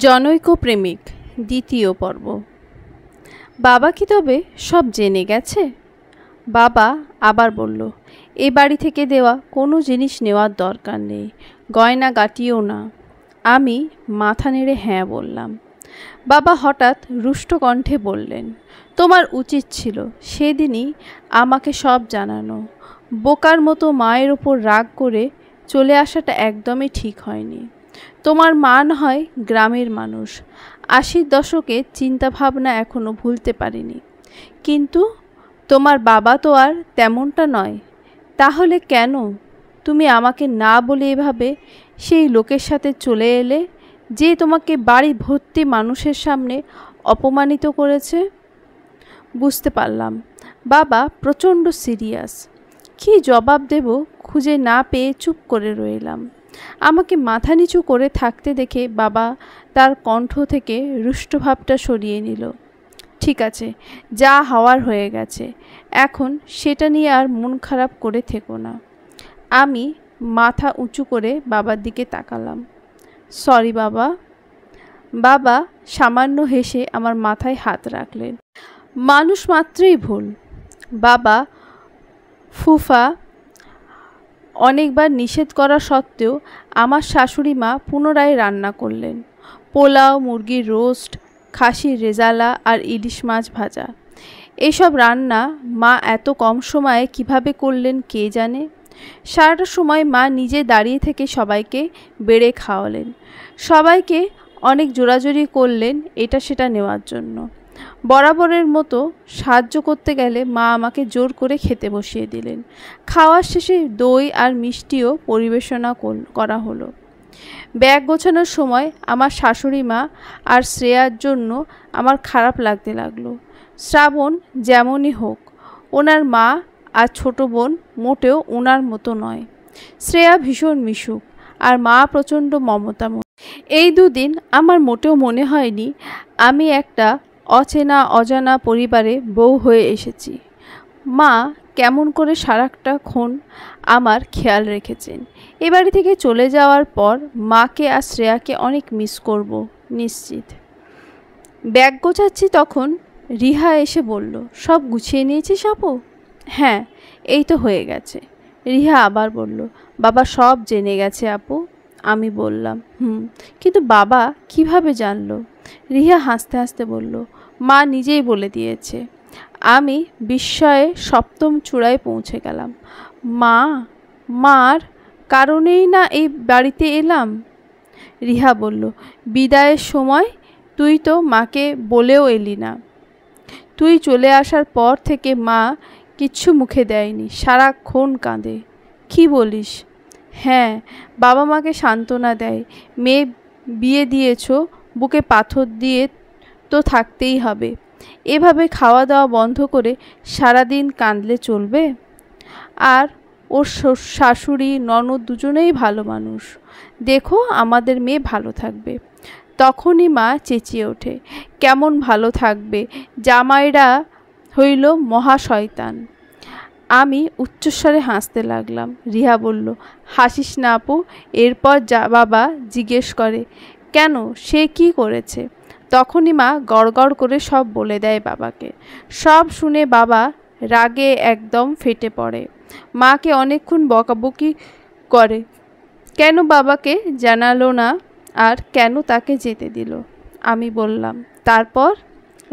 জনৈক প্রেমিক দ্বিতীয় পর্ব। বাবা কি তবে সব জেনে গেছে? বাবা আবার বলল, এ বাড়ি থেকে দেওয়া কোনো জিনিস নেওয়ার দরকার নেই, গয়না গাটিও না। আমি মাথা নেড়ে হ্যাঁ বললাম। বাবা হঠাৎ রুষ্ট কণ্ঠে বললেন, তোমার উচিত ছিল সেদিনই আমাকে সব জানানো। বোকার মতো মায়ের ওপর রাগ করে চলে আসাটা একদমই ঠিক হয়নি। তোমার মা না হয় গ্রামের মানুষ, 80-র দশকের চিন্তাভাবনা এখনো ভুলতে পারিনি, কিন্তু তোমার বাবা তো আর তেমনটা নয়। তাহলে কেন তুমি আমাকে না বলে এভাবে সেই লোকের সাথে চলে এলে যে তোমাকে বাড়ি ভর্তি মানুষের সামনে অপমানিত করেছে? বুঝতে পারলাম বাবা প্রচণ্ড সিরিয়াস। কী জবাব দেব খুঁজে না পেয়ে চুপ করে রইলাম। আমাকে মাথা নিচু করে থাকতে দেখে বাবা তার কণ্ঠ থেকে রুষ্টভাবটা সরিয়ে নিল। ঠিক আছে, যা হওয়ার হয়ে গেছে, এখন সেটা নিয়ে আর মন খারাপ করে থেকো না। আমি মাথা উঁচু করে বাবার দিকে তাকালাম। সরি বাবা। বাবা সামান্য হেসে আমার মাথায় হাত রাখলেন। মানুষ মাত্রই ভুল। বাবা ফুফা অনেকবার নিষেধ করা সত্ত্বেও আমার শাশুড়ি মা পুনরায় রান্না করলেন। পোলাও, মুরগির রোস্ট, খাসির রেজালা আর ইলিশ মাছ ভাজা। এইসব রান্না মা এত কম সময়ে কিভাবে করলেন কে জানে। সারাটা সময় মা নিজে দাঁড়িয়ে থেকে সবাইকে বেড়ে খাওয়ালেন। সবাইকে অনেক জোরাজুরি করলেন এটা সেটা নেওয়ার জন্য। বরাবরের মতো সাহায্য করতে গেলে মা আমাকে জোর করে খেতে বসিয়ে দিলেন। খাওয়ার শেষে দই আর মিষ্টিও পরিবেশনা করা হলো। ব্যাগ গোছানোর সময় আমার শাশুড়ি মা আর শ্রেয়ার জন্য আমার খারাপ লাগতে লাগলো। শ্রাবণ যেমনই হোক, ওনার মা আর ছোট বোন মোটেও ওনার মতো নয়। শ্রেয়া ভীষণ মিশুক আর মা প্রচণ্ড মমতাময়ী। এই দুদিন আমার মোটেও মনে হয়নি আমি একটা অচেনা অজানা পরিবারে বউ হয়ে এসেছি। মা কেমন করে সারাটাক্ষণ আমার খেয়াল রেখেছেন। এ বাড়ি থেকে চলে যাওয়ার পর মাকে আর শ্রেয়াকে অনেক মিস করব নিশ্চিত। ব্যাগ গোছাচ্ছি তখন রিহা এসে বলল, সব গুছিয়ে নিয়েছিস আপু? হ্যাঁ, এই তো হয়ে গেছে। রিহা আবার বলল, বাবা সব জেনে গেছে আপু। আমি বললাম, কিন্তু বাবা কিভাবে জানলো? রিহা হাসতে হাসতে বলল, মা নিজেই বলে দিয়েছে। আমি বিস্ময়ে সপ্তম চূড়ায় পৌঁছে গেলাম। মার কারণেই না এই বাড়িতে এলাম। রিহা বলল, বিদায়ের সময় তুই তো মাকে বলেও এলি না। তুই চলে আসার পর থেকে মা কিচ্ছু মুখে দেয়নি, সারাক্ষণ কাঁদে। কি বলিস? হ্যাঁ, বাবা মাকে সান্ত্বনা দেয়, মেয়ে বিয়ে দিয়েছ, বুকে পাথর দিয়ে তো থাকতেই হবে। এভাবে খাওয়া দাওয়া বন্ধ করে সারাদিন কাঁদলে চলবে? আর ওর শাশুড়ি ননদ দুজনেই ভালো মানুষ, দেখো আমাদের মেয়ে ভালো থাকবে। তখনই মা চেঁচিয়ে ওঠে, কেমন ভালো থাকবে, জামাইরা হইল মহা শয়তান। আমি উচ্চস্বরে হাসতে লাগলাম। রিহা বলল, হাসিস না আপু। এরপর বাবা জিজ্ঞেস করে, কেন, সে কি করেছে? তখনই মা গড়গড় করে সব বলে দেয় বাবাকে। সব শুনে বাবা রাগে একদম ফেটে পড়ে। মাকে অনেকক্ষণ বকাবকি করে, কেন বাবাকে জানালো না আর কেন তাকে যেতে দিল। আমি বললাম, তারপর?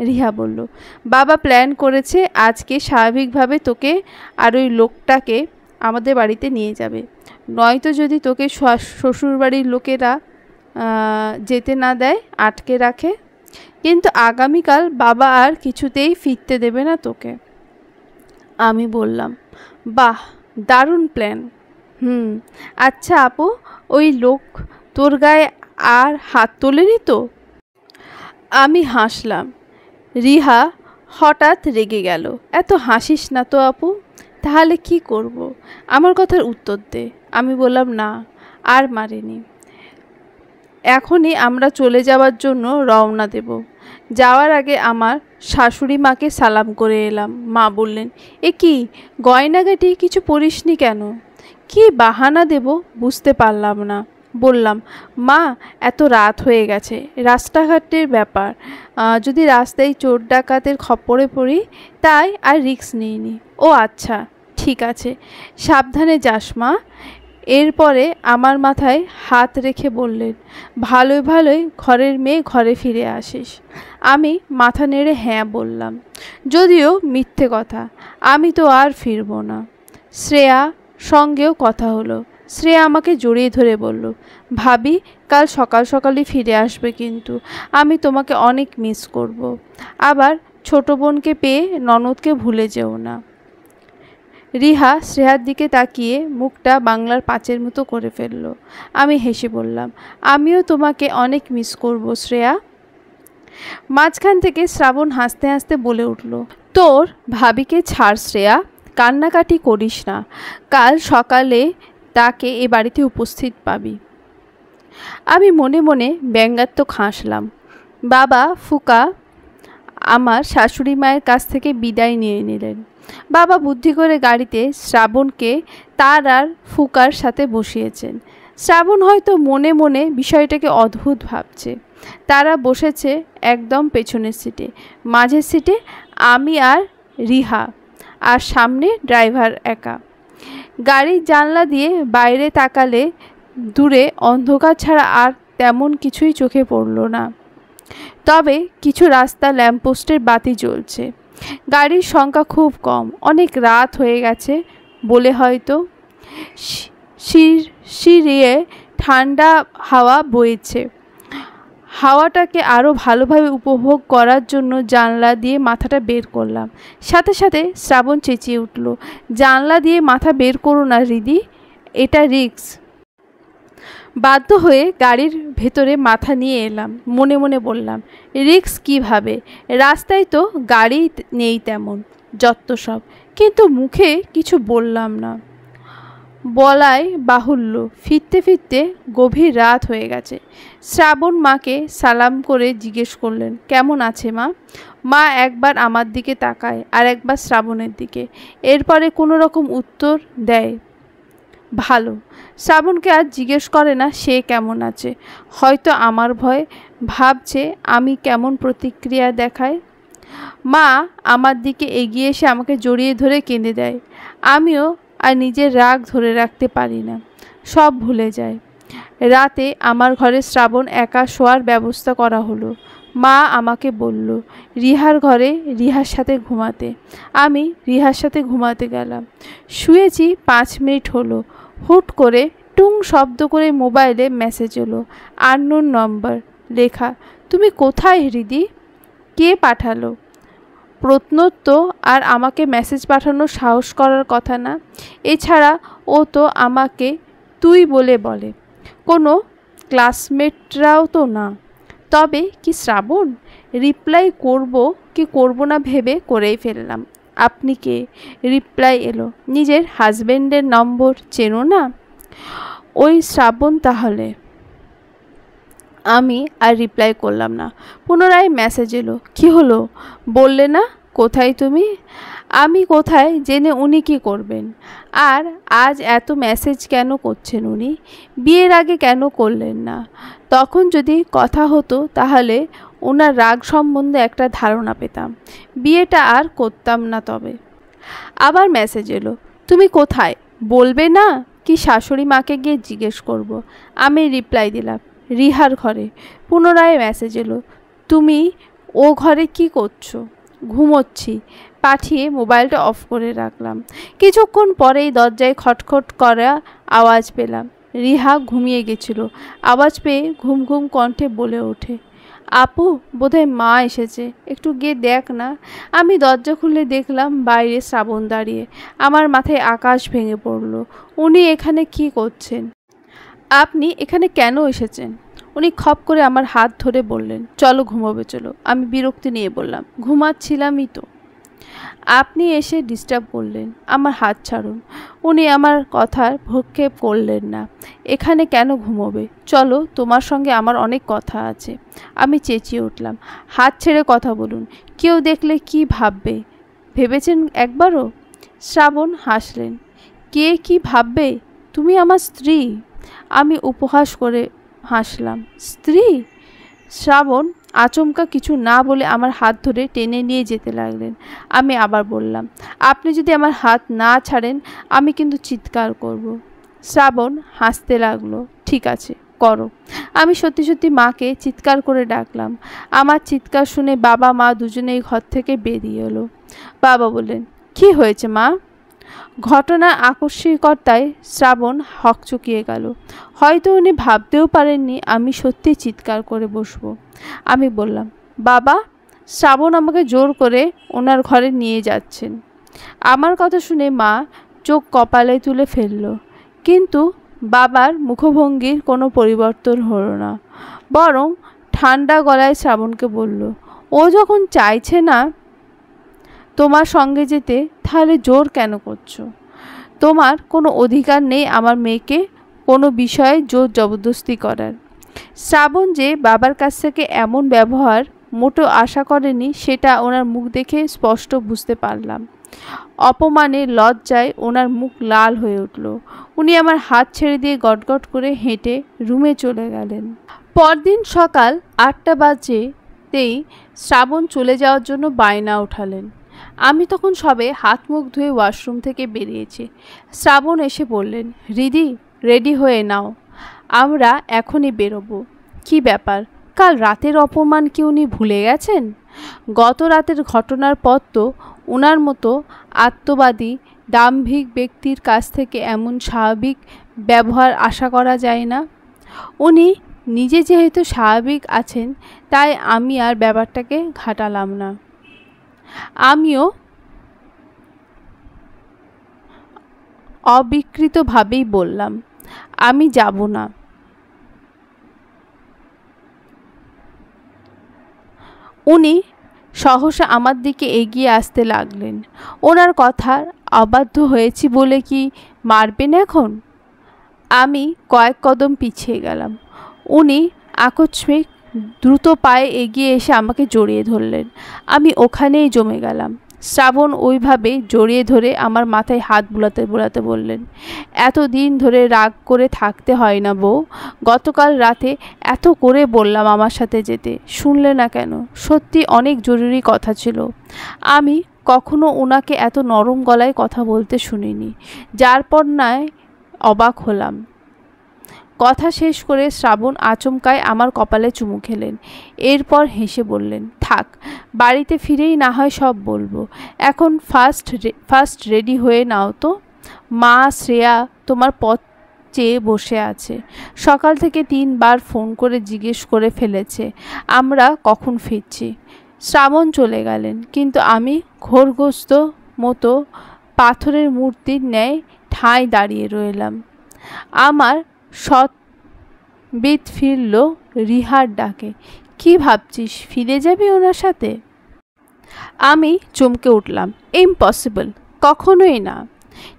রিহা বলল, বাবা প্ল্যান করেছে আজকে স্বাভাবিকভাবে তোকে আর ওই লোকটাকে আমাদের বাড়িতে নিয়ে যাবে, নয়তো যদি তোকে শ্বশুরবাড়ির লোকেরা যেতে না দেয়, আটকে রাখে। কিন্তু আগামীকাল বাবা আর কিছুতেই ফিরতে দেবে না তোকে। আমি বললাম, বাহ, দারুণ প্ল্যান। আচ্ছা আপু, ওই লোক তোর গায়ে আর হাত তোলেনি তো? আমি হাসলাম। রিহা হঠাৎ রেগে গেল, এত হাসিস না তো আপু। তাহলে কি করব? আমার কথার উত্তর দে। আমি বললাম, না, আর মারেনি। এখনই আমরা চলে যাওয়ার জন্য রওনা দেব। যাওয়ার আগে আমার শাশুড়ি মাকে সালাম করে এলাম। মা বললেন, এ কি গয়নাগাটি কিছু পরিসনি কেন? কি বাহানা দেব বুঝতে পারলাম না। বললাম, মা এত রাত হয়ে গেছে, রাস্তাঘাটের ব্যাপার, যদি রাস্তায় চোর ডাকাতের খপ্পরে পড়ি, তাই আর রিস্ক নিইনি। ও আচ্ছা, ঠিক আছে, সাবধানে যাস মা। এরপরে আমার মাথায় হাত রেখে বললেন, ভালোই ভালোই ঘরের মেয়ে ঘরে ফিরে আসিস। আমি মাথা নেড়ে হ্যাঁ বললাম, যদিও মিথ্যে কথা, আমি তো আর ফিরব না। শ্রেয়া সঙ্গেও কথা হলো। শ্রেয়া আমাকে জড়িয়ে ধরে বলল, ভাবি কাল সকাল সকালই ফিরে আসবে, কিন্তু আমি তোমাকে অনেক মিস করব। আবার ছোট বোনকে পেয়ে ননদকে ভুলে যেও না। রিহা শ্রেয়ার দিকে তাকিয়ে মুখটা বাংলার পাঁচের মতো করে ফেলল। আমি হেসে বললাম, আমিও তোমাকে অনেক মিস করব শ্রেয়া। মাঝখান থেকে শ্রাবণ হাসতে হাসতে বলে উঠল, তোর ভাবিকে ছাড় শ্রেয়া, কান্নাকাটি করিস না, কাল সকালে তাকে এ বাড়িতে উপস্থিত পাবি। আমি মনে মনে ব্যঙ্গাত্মক হাসলাম। বাবা ফুকা আমার শাশুড়ি মায়ের কাছ থেকে বিদায় নিয়ে নিলেন। বাবা বুদ্ধি করে গাড়িতে শ্রাবণকে তার আর ফুকার সাথে বসিয়েছেন। শ্রাবণ হয়তো মনে মনে বিষয়টাকে অদ্ভুত ভাবছে। তারা বসেছে একদম পেছনের সিটে, মাঝের সিটে আমি আর রিহা, আর সামনে ড্রাইভার একা। গাড়ির জানলা দিয়ে বাইরে তাকালে দূরে অন্ধকার ছাড়া আর তেমন কিছুই চোখে পড়ল না। তবে কিছু রাস্তা ল্যাম্পপোস্টের বাতি জ্বলছে। গাড়ির সংখ্যা খুব কম, অনেক রাত হয়ে গেছে বলে হয়তো। শিরশিরিয়ে ঠান্ডা হাওয়া বইছে। হাওয়াটাকে আরও ভালোভাবে উপভোগ করার জন্য জানলা দিয়ে মাথাটা বের করলাম। সাথে সাথে শ্রাবণ চেঁচিয়ে উঠল, জানলা দিয়ে মাথা বের করো না রিদি, এটা রিস্ক। বাধ্য হয়ে গাড়ির ভেতরে মাথা নিয়ে এলাম। মনে মনে বললাম, রিস্ক কীভাবে, রাস্তায় তো গাড়ি নেই তেমন, যত সব। কিন্তু মুখে কিছু বললাম না। বলাই বাহুল্য, ফিরতে ফিরতে গভীর রাত হয়ে গেছে। শ্রাবণ মাকে সালাম করে জিজ্ঞেস করলেন, কেমন আছে মা? মা একবার আমার দিকে তাকায় আর একবার শ্রাবণের দিকে, এরপরে কোনো রকম উত্তর দেয়, ভালো। শ্রাবণকে আর জিজ্ঞেস করে না সে কেমন আছে। হয়তো আমার ভয়, ভাবছে আমি কেমন প্রতিক্রিয়া দেখায়। মা আমার দিকে এগিয়ে এসে আমাকে জড়িয়ে ধরে কেঁদে দেয়। আমিও আর নিজের রাগ ধরে রাখতে পারি না, সব ভুলে যায়। রাতে আমার ঘরে শ্রাবণ একা শোয়ার ব্যবস্থা করা হলো। মা আমাকে বলল রিহার ঘরে রিহার সাথে ঘুমাতে। আমি রিহার সাথে ঘুমাতে গেলাম। শুয়েছি 5 মিনিট হলো, হুট করে টুং শব্দ করে মোবাইলে মেসেজ এলো। আননোন নম্বর লেখা, তুমি কোথায় হৃদি? কে পাঠালো? প্রত্নত্ব আর আমাকে মেসেজ পাঠানোর সাহস করার কথা না। এছাড়া ও তো আমাকে তুই বলে বলে, কোনো ক্লাসমেটরাও তো না। তবে কি শ্রাবণ? রিপ্লাই করব কি করব না ভেবে করেই ফেললাম। আপনি কে? রিপ্লাই এলো, নিজের হাজবেন্ডের নম্বর চেনো না? ওই শ্রাবণ তাহলে। আমি আর রিপ্লাই করলাম না। পুনরায় মেসেজ এলো, কি হলো বললে না? কোথায় তুমি? আমি কোথায় জেনে উনি কি করবেন? আর আজ এত মেসেজ কেন করছেন উনি? বিয়ের আগে কেন করলেন না? তখন যদি কথা হতো তাহলে ওনার রাগ সম্বন্ধে একটা ধারণা পেতাম, বিয়েটা আর করতাম না। তবে আবার মেসেজ এলো, তুমি কোথায় বলবে না কি শাশুড়ি মাকে গিয়ে জিজ্ঞেস করব? আমি রিপ্লাই দিলাম, রিহার ঘরে। পুনরায় মেসেজ এলো, তুমি ও ঘরে কি করছো? ঘুমোচ্ছি। পাঠিয়ে মোবাইলটা অফ করে রাখলাম। কিছুক্ষণ পরেই দরজায় খটখট করা আওয়াজ পেলাম। রিহা ঘুমিয়ে গেছিল। আওয়াজ পেয়ে ঘুম ঘুম কণ্ঠে বলে ওঠে, আপু বোধহয় মা এসেছে, একটু গিয়ে দেখ না। আমি দরজা খুলে দেখলাম বাইরে শ্রাবণ দাঁড়িয়ে। আমার মাথায় আকাশ ভেঙে পড়ল। উনি এখানে কি করছেন? আপনি এখানে কেন এসেছেন? উনি খপ করে আমার হাত ধরে বললেন, চলো ঘুমোবে চলো। আমি বিরক্তি নিয়ে বললাম, ঘুমাচ্ছিলামই তো। আপনি এসে ডিস্টার্ব করলেন, আমার হাত ছাড়ুন। উনি আমার কথার ভ্রুক্ষেপ করলেন না। এখানে কেন ঘুমোবে? চলো, তোমার সঙ্গে আমার অনেক কথা আছে। আমি চেঁচিয়ে উঠলাম, হাত ছেড়ে কথা বলুন, কেউ দেখলে কি ভাববে ভেবেছেন একবারও? শ্রাবণ হাসলেন, কে কি ভাববে? তুমি আমার স্ত্রী। আমি উপহাস করে হাসলাম। স্ত্রী? শ্রাবণ আচমকা কিছু না বলে আমার হাত ধরে টেনে নিয়ে যেতে লাগলেন। আমি আবার বললাম, আপনি যদি আমার হাত না ছাড়েন আমি কিন্তু চিৎকার করব। শ্রাবণ হাসতে লাগলো। ঠিক আছে, করো। আমি সত্যি সত্যি মাকে চিৎকার করে ডাকলাম। আমার চিৎকার শুনে বাবা মা দুজনেই ঘর থেকে বেরিয়ে এলো। বাবা বললেন, কি হয়েছে মা? ঘটনার আকস্মিকতায় শ্রাবণ হকচকিয়ে গেল। হয়তো উনি ভাবতেও পারেননি আমি সত্যি চিৎকার করে বসবো। আমি বললাম, বাবা, শ্রাবণ আমাকে জোর করে ওনার ঘরে নিয়ে যাচ্ছেন। আমার কথা শুনে মা চোখ কপালে তুলে ফেলল, কিন্তু বাবার মুখভঙ্গির কোনো পরিবর্তন হলো না। বরং ঠান্ডা গলায় শ্রাবণকে বলল, ও যখন চাইছে না তোমার সঙ্গে যেতে, তাহলে জোর কেন করছো? তোমার কোনো অধিকার নেই আমার মেয়েকে কোনো বিষয়ে জোর জবরদস্তি করার। শ্রাবণ যে বাবার কাছ থেকে এমন ব্যবহার মোটেও আশা করেনি সেটা ওনার মুখ দেখে স্পষ্ট বুঝতে পারলাম। অপমানে লজ্জায় ওনার মুখ লাল হয়ে উঠল। উনি আমার হাত ছেড়ে দিয়ে গটগট করে হেঁটে রুমে চলে গেলেন। পরদিন সকাল 8টা বাজতেই শ্রাবণ চলে যাওয়ার জন্য বায়না উঠালেন। আমি তখন সবে হাত মুখ ধুয়ে ওয়াশরুম থেকে বেরিয়েছি। শ্রাবণ এসে বললেন, রিদি, রেডি হয়ে নাও, আমরা এখনই বেরোবো। কি ব্যাপার, কাল রাতের অপমান কি উনি ভুলে গেছেন? গত রাতের ঘটনার পর তো ওনার মতো আত্মবাদী দাম্ভিক ব্যক্তির কাছ থেকে এমন স্বাভাবিক ব্যবহার আশা করা যায় না। উনি নিজে যেহেতু স্বাভাবিক আছেন, তাই আমি আর ব্যাপারটাকে ঘাটালাম না। আমিও অবিকৃতভাবেই বললাম, আমি যাব না। উনি সহসা আমার দিকে এগিয়ে আসতে লাগলেন। ওনার কথার অবাধ্য হয়েছি বলে কি মারবেন এখন? আমি কয়েক কদম পিছিয়ে গেলাম। উনি আকস্মিক দ্রুত পায়ে এগিয়ে এসে আমাকে জড়িয়ে ধরলেন। আমি ওখানেই জমে গেলাম। শ্রাবণ ওইভাবে জড়িয়ে ধরে আমার মাথায় হাত বুলাতে বুলাতে বললেন, এতদিন ধরে রাগ করে থাকতে হয় না বউ। গতকাল রাতে এত করে বললাম আমার সাথে যেতে, শুনলে না কেন? সত্যি অনেক জরুরি কথা ছিল। আমি কখনো ওনাকে এত নরম গলায় কথা বলতে শুনিনি, যার পর নয় অবাক হলাম। কথা শেষ করে শ্রাবণ আচমকায় আমার কপালে চুমু খেলেন। এরপর হেসে বললেন, থাক, বাড়িতে ফিরেই না হয় সব বলবো। এখন ফার্স্ট রেডি হয়ে নাও তো। মা শ্রেয়া তোমার পথ চেয়ে বসে আছে। সকাল থেকে 3বার ফোন করে জিজ্ঞেস করে ফেলেছে আমরা কখন ফিরছি। শ্রাবণ চলে গেলেন, কিন্তু আমি ঘোরগ্রস্ত মতো পাথরের মূর্তির ন্যায় ঠাঁই দাঁড়িয়ে রইলাম। আমার সৎবিত ফিরল রিহার ডাকে। কি ভাবছিস, ফিরে যাবি ওনার সাথে? আমি চমকে উঠলাম। ইম্পসিবল, কখনোই না।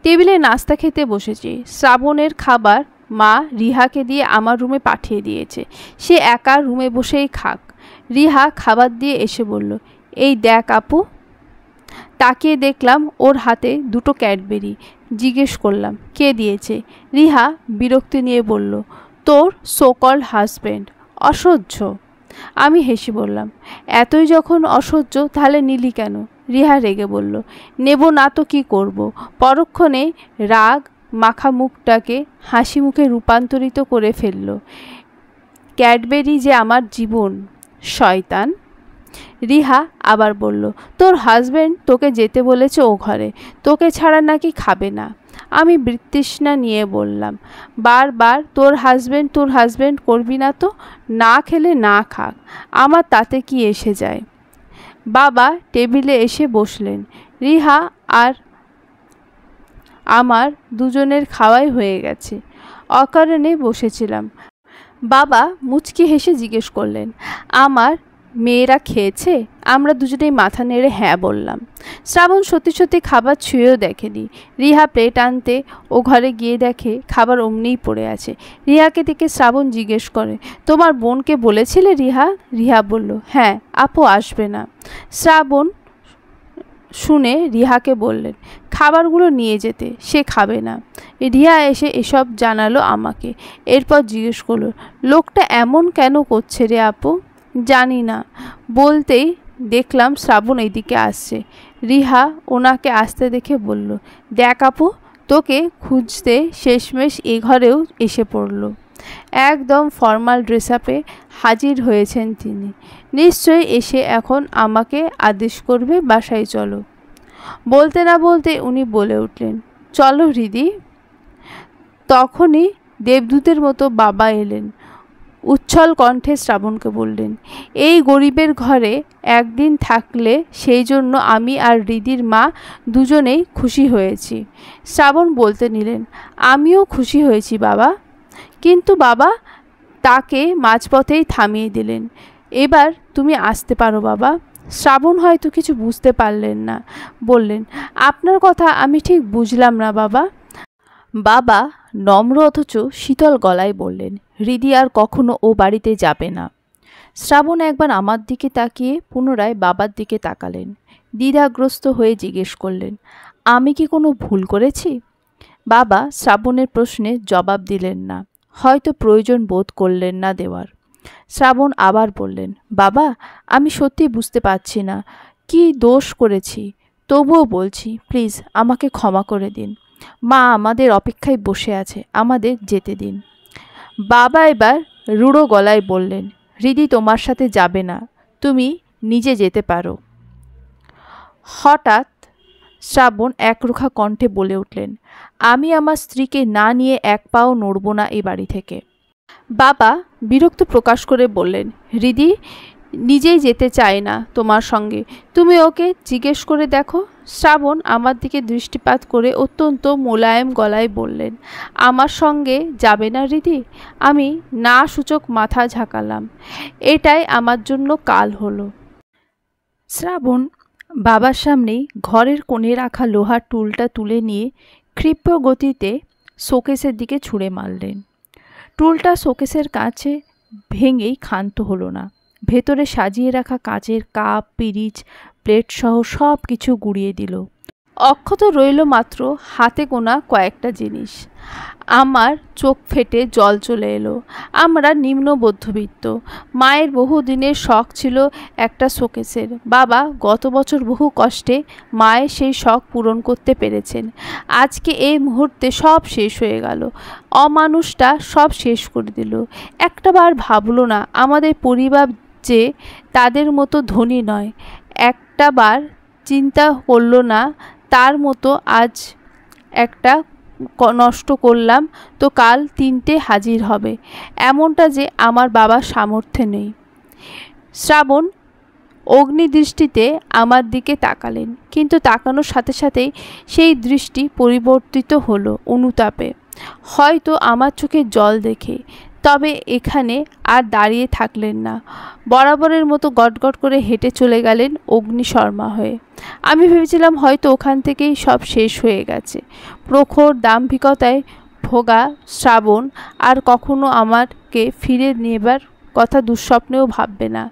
টেবিলে নাস্তা খেতে বসেছি। শ্রাবণের খাবার মা রিহাকে দিয়ে আমার রুমে পাঠিয়ে দিয়েছে। সে একা রুমে বসেই খাক। রিহা খাবার দিয়ে এসে বলল, এই দেখ আপু। তাকিয়ে দেখলাম ওর হাতে 2টো ক্যাডবেরি। জিজ্ঞেস করলাম, কে দিয়েছে? রিহা বিরক্তি নিয়ে বলল, তোর সোকল্ড হাজব্যান্ড। অসহ্য। আমি হেসে বললাম, এতই যখন অসহ্য তাহলে নিলি কেন? রিহা রেগে বলল, নেব না তো কি করব? পরক্ষণে রাগ মাখা মুখটাকে হাসি মুখে রূপান্তরিত করে ফেলল। ক্যাডবেরি যে আমার জীবন, শয়তান। রিহা আবার বলল, তোর হাজব্যান্ড তোকে যেতে বলেছে ও ঘরে, তোকে ছাড়া নাকি খাবে না। আমি বিতৃষ্ণা নিয়ে বললাম, বারবার তোর হাজব্যান্ড করবি না তো। না খেলে না খাক, আমার তাতে কি এসে যায়। বাবা টেবিলে এসে বসলেন। রিহা আর আমার দুজনের খাওয়াই হয়ে গেছে। অকারণে বসেছিলাম। বাবা মুচকি হেসে জিজ্ঞেস করলেন, আমার মেয়েরা খেয়েছে? আমরা দুজনেই মাথা নেড়ে হ্যাঁ বললাম। শ্রাবণ সত্যি সত্যি খাবার ছুঁয়েও দেখেনি। রিহা প্লেট আনতে ও ঘরে গিয়ে দেখে খাবার অমনিই পড়ে আছে। রিহাকে দেখে শ্রাবণ জিজ্ঞেস করে, তোমার বোনকে বলেছিলে রিহা? রিহা বলল, হ্যাঁ, আপু আসবে না। শ্রাবণ শুনে রিহাকে বললেন, খাবারগুলো নিয়ে যেতে, সে খাবে না। রিয়া এসে এসব জানালো আমাকে। এরপর জিজ্ঞেস করলো, লোকটা এমন কেন করছে রে আপু? জানি না, বলতেই দেখলাম শ্রাবণ এইদিকে আসছে। রিহা ওনাকে আসতে দেখে বলল, দেখ আপু, তোকে খুঁজতে শেষমেশ এ ঘরেও এসে পড়ল। একদম ফর্মাল ড্রেস আপে হাজির হয়েছেন তিনি। নিশ্চয়ই এসে এখন আমাকে আদেশ করবে বাসায় চলো। বলতে না বলতে উনি বলে উঠলেন, চলো হৃদি। তখনই দেবদূতের মতো বাবা এলেন। উচ্ছল কণ্ঠে শ্রাবণকে বললেন, এই গরিবের ঘরে একদিন থাকলে সেই জন্য আমি আর হৃদির মা দুজনেই খুশি হয়েছি। শ্রাবণ বলতে নিলেন, আমিও খুশি হয়েছি বাবা। কিন্তু বাবা তাকে মাঝপথেই থামিয়ে দিলেন। এবার তুমি আসতে পারো বাবা। শ্রাবণ হয়তো কিছু বুঝতে পারলেন না, বললেন, আপনার কথা আমি ঠিক বুঝলাম না বাবা। বাবা নম্র অথচ শীতল গলায় বললেন, হৃদি আর কখনো ও বাড়িতে যাবে না। শ্রাবণ একবার আমার দিকে তাকিয়ে পুনরায় বাবার দিকে তাকালেন। দ্বিধাগ্রস্ত হয়ে জিজ্ঞেস করলেন, আমি কি কোনো ভুল করেছি? বাবা শ্রাবণের প্রশ্নে জবাব দিলেন না, হয়তো প্রয়োজন বোধ করলেন না দেওয়ার। শ্রাবণ আবার বললেন, বাবা আমি সত্যি বুঝতে পারছি না কি দোষ করেছি, তবুও বলছি প্লিজ আমাকে ক্ষমা করে দিন। মা আমাদের অপেক্ষায় বসে আছে, আমাদের যেতে দিন। বাবা এবার রূঢ় গলায় বললেন, হৃদি তোমার সাথে যাবে না, তুমি নিজে যেতে পারো। হঠাৎ শ্রাবণ একরোখা কণ্ঠে বলে উঠলেন, আমি আমার স্ত্রীকে না নিয়ে এক পাও নড়ব না এই বাড়ি থেকে। বাবা বিরক্ত প্রকাশ করে বললেন, হৃদি নিজেই যেতে চায় না তোমার সঙ্গে, তুমি ওকে জিজ্ঞেস করে দেখো। শ্রাবণ আমার দিকে দৃষ্টিপাত করে অত্যন্ত মোলায়েম গলায় বললেন, আমার সঙ্গে যাবে না হৃদি? আমি না সূচক মাথা ঝাঁকালাম। এটাই আমার জন্য কাল হলো। শ্রাবণ বাবার সামনেই ঘরের কোণে রাখা লোহার টুলটা তুলে নিয়ে ক্ষিপ্র গতিতে শোকেসের দিকে ছুঁড়ে মারলেন। টুলটা শোকেসের কাছে ভেঙেই ক্ষান্ত হলো না। ভেতরে সাজিয়ে রাখা কাচের কাপ, পিরিচ, প্লেট সহ সব কিছু গুঁড়িয়ে দিল। অক্ষত রইল মাত্র হাতে গোনা কয়েকটা জিনিস। আমার চোখ ফেটে জল চলে এলো। আমরা নিম্ন মধ্যবিত্ত। মায়ের বহুদিনের শখ ছিল একটা শোকেসের। বাবা গত বছর বহু কষ্টে মায়ের সেই শখ পূরণ করতে পেরেছেন। আজকে এই মুহূর্তে সব শেষ হয়ে গেল। অমানুষটা সব শেষ করে দিল। একটাবার ভাবলো না আমাদের পরিবার যে তাদের মতো ধনী নয়। একটাবার চিন্তা করলো না তার মতো আজ একটা নষ্ট করলাম তো কাল তিনটে হাজির হবে, এমনটা যে আমার বাবার সামর্থ্যে নেই। শ্রাবণ অগ্নিদৃষ্টিতে আমার দিকে তাকালেন, কিন্তু তাকানোর সাথে সাথেই সেই দৃষ্টি পরিবর্তিত হলো অনুতাপে, হয়তো আমার চোখে জল দেখে। তবে এখানে আর দাঁড়িয়ে থাকলেন না, বরাবরের মতো গটগট করে হেঁটে চলে গেলেন অগ্নিশর্মা হয়ে। আমি ভেবেছিলাম হয়তো ওখান থেকেই সব শেষ হয়ে গেছে। প্রখর দাম্ভিকতায় ভোগা শ্রাবণ আর কখনো আমাকে ফিরে নেবার কথা দুঃস্বপ্নেও ভাববে না।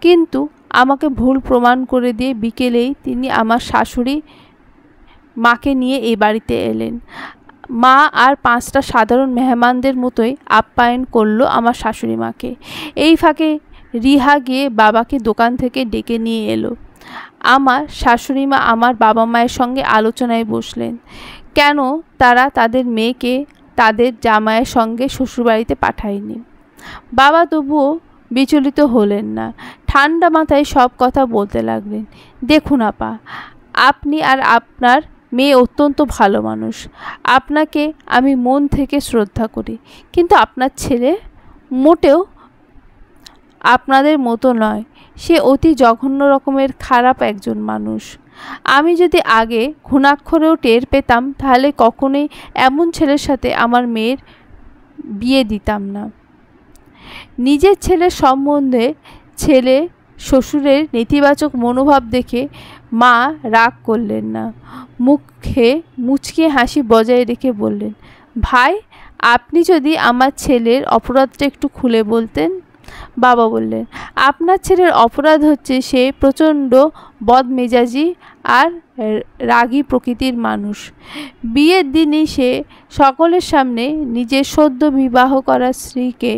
কিন্তু আমাকে ভুল প্রমাণ করে দিয়ে বিকেলেই তিনি আমার শাশুড়ি মাকে নিয়ে এই বাড়িতে এলেন। মা আর 5টা সাধারণ মেহমানদের মতোই আপ্যায়ন করলো আমার শাশুড়ি মাকে। এই ফাঁকে রিহা গিয়ে বাবাকে দোকান থেকে ডেকে নিয়ে এলো। আমার শাশুড়ি মা আমার বাবা মায়ের সঙ্গে আলোচনায় বসলেন, কেন তারা তাদের মেয়েকে তাদের জামাইয়ের সঙ্গে শ্বশুরবাড়িতে পাঠায়নি। বাবা তবুও বিচলিত হলেন না, ঠান্ডা মাথায় সব কথা বলতে লাগলেন। দেখুন আপা, আপনি আর আপনার মেয়ে অত্যন্ত ভালো মানুষ, আপনাকে আমি মন থেকে শ্রদ্ধা করি, কিন্তু আপনার ছেলে মোটেও আপনাদের মতো নয়। সে অতি জঘন্য রকমের খারাপ একজন মানুষ। আমি যদি আগে ঘুণাক্ষরেও টের পেতাম তাহলে কখনোই এমন ছেলের সাথে আমার মেয়ের বিয়ে দিতাম না। নিজের ছেলের সম্বন্ধে ছেলে শ্বশুরের নেতিবাচক মনোভাব দেখে মা রাগ করলেন না, মুখে মুচকি হাসি বজায় রেখে বললেন, ভাই আপনি যদি আমার ছেলের অপরাধটা একটু খুলে বলতেন বাবা বললেন, আপনার ছেলের অপরাধ হচ্ছে সে প্রচণ্ড বদমেজাজি আর রাগী প্রকৃতির মানুষ। বিয়ের দিনই সে সকলের সামনে নিজের সদ্য বিবাহ করা স্ত্রীকে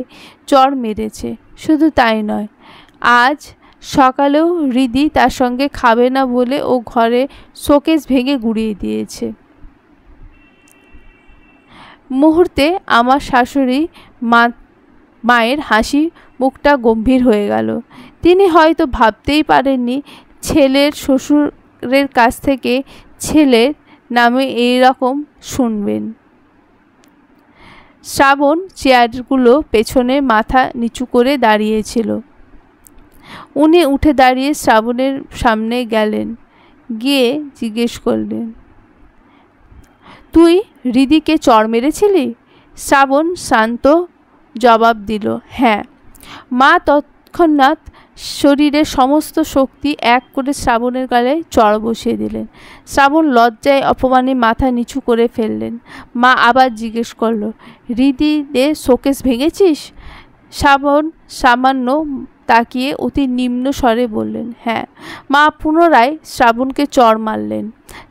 চড় মেরেছে। শুধু তাই নয়, আজ সকালেও হৃদি তার সঙ্গে খাবে না বলে ও ঘরে শোকেস ভেঙে গুঁড়িয়ে দিয়েছে। মুহূর্তে আমার শাশুড়ি মায়ের হাসি মুখটা গম্ভীর হয়ে গেল। তিনি হয়তো ভাবতেই পারেননি ছেলের শ্বশুরের কাছ থেকে ছেলের নামে এই রকম শুনবেন। শ্রাবণ চেয়ারগুলো পেছনে মাথা নিচু করে দাঁড়িয়েছিল। উনি উঠে দাঁড়িয়ে শ্রাবণের সামনে গেলেন, গিয়ে জিজ্ঞেস করলেন, তুই হৃদিকে চড় মেরেছিলি? শ্রাবণ শান্ত জবাব দিল, হ্যাঁ। মা তৎক্ষণাৎ শরীরের সমস্ত শক্তি এক করে শ্রাবণের গালে চড় বসিয়ে দিলেন। শ্রাবণ লজ্জায় অপমানে মাথা নিচু করে ফেললেন। মা আবার জিজ্ঞেস করল, হৃদিতে শোকেস ভেঙেছিস? শ্রাবণ সামান্য তাকিয়ে অতি নিম্ন স্বরে বললেন, হ্যাঁ। মা পুনরায় শ্রাবণকে চড় মারলেন।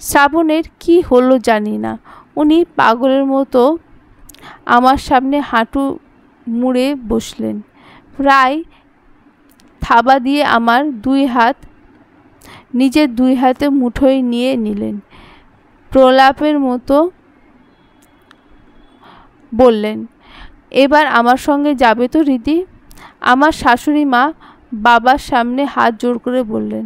শ্রাবণের কি হলো জানি না, উনি পাগলের মতো আমার সামনে হাঁটু মুড়ে বসলেন, প্রায় থাবা দিয়ে আমার দুই হাত নিজের দুই হাতে মুঠোয় নিয়ে নিলেন। প্রলাপের মতো বললেন, এবার আমার সঙ্গে যাবে তো হৃদি? আমার শাশুড়ি মা বাবার সামনে হাত জোড় করে বললেন,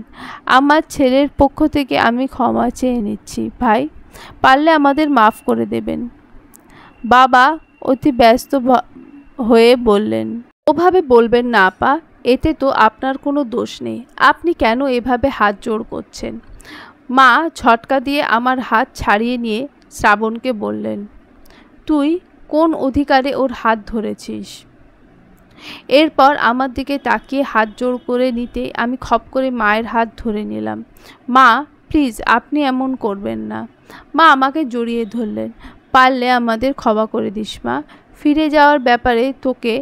আমার ছেলের পক্ষ থেকে আমি ক্ষমা চেয়ে নিচ্ছি ভাই, পারলে আমাদের মাফ করে দেবেন। বাবা অতি ব্যস্ত হয়ে বললেন, ওভাবে বলবেন না আপা, এতে তো আপনার কোনো দোষ নেই, আপনি কেন এভাবে হাত জোড় করছেন? মা ঝটকা দিয়ে আমার হাত ছাড়িয়ে নিয়ে শ্রাবণকে বললেন, তুই কোন অধিকারে ওর হাত ধরেছিস? এরপর আমার দিকে তাকিয়ে হাত জোড় করে নিতে আমি খপ করে মায়ের হাত ধরে নিলাম। মা প্লিজ, আপনি এমন করবেন না। মা আমাকে জড়িয়ে ধরলেন, পারলে আমাদের ক্ষমা করে দিস মা, ফিরে যাওয়ার ব্যাপারে তোকে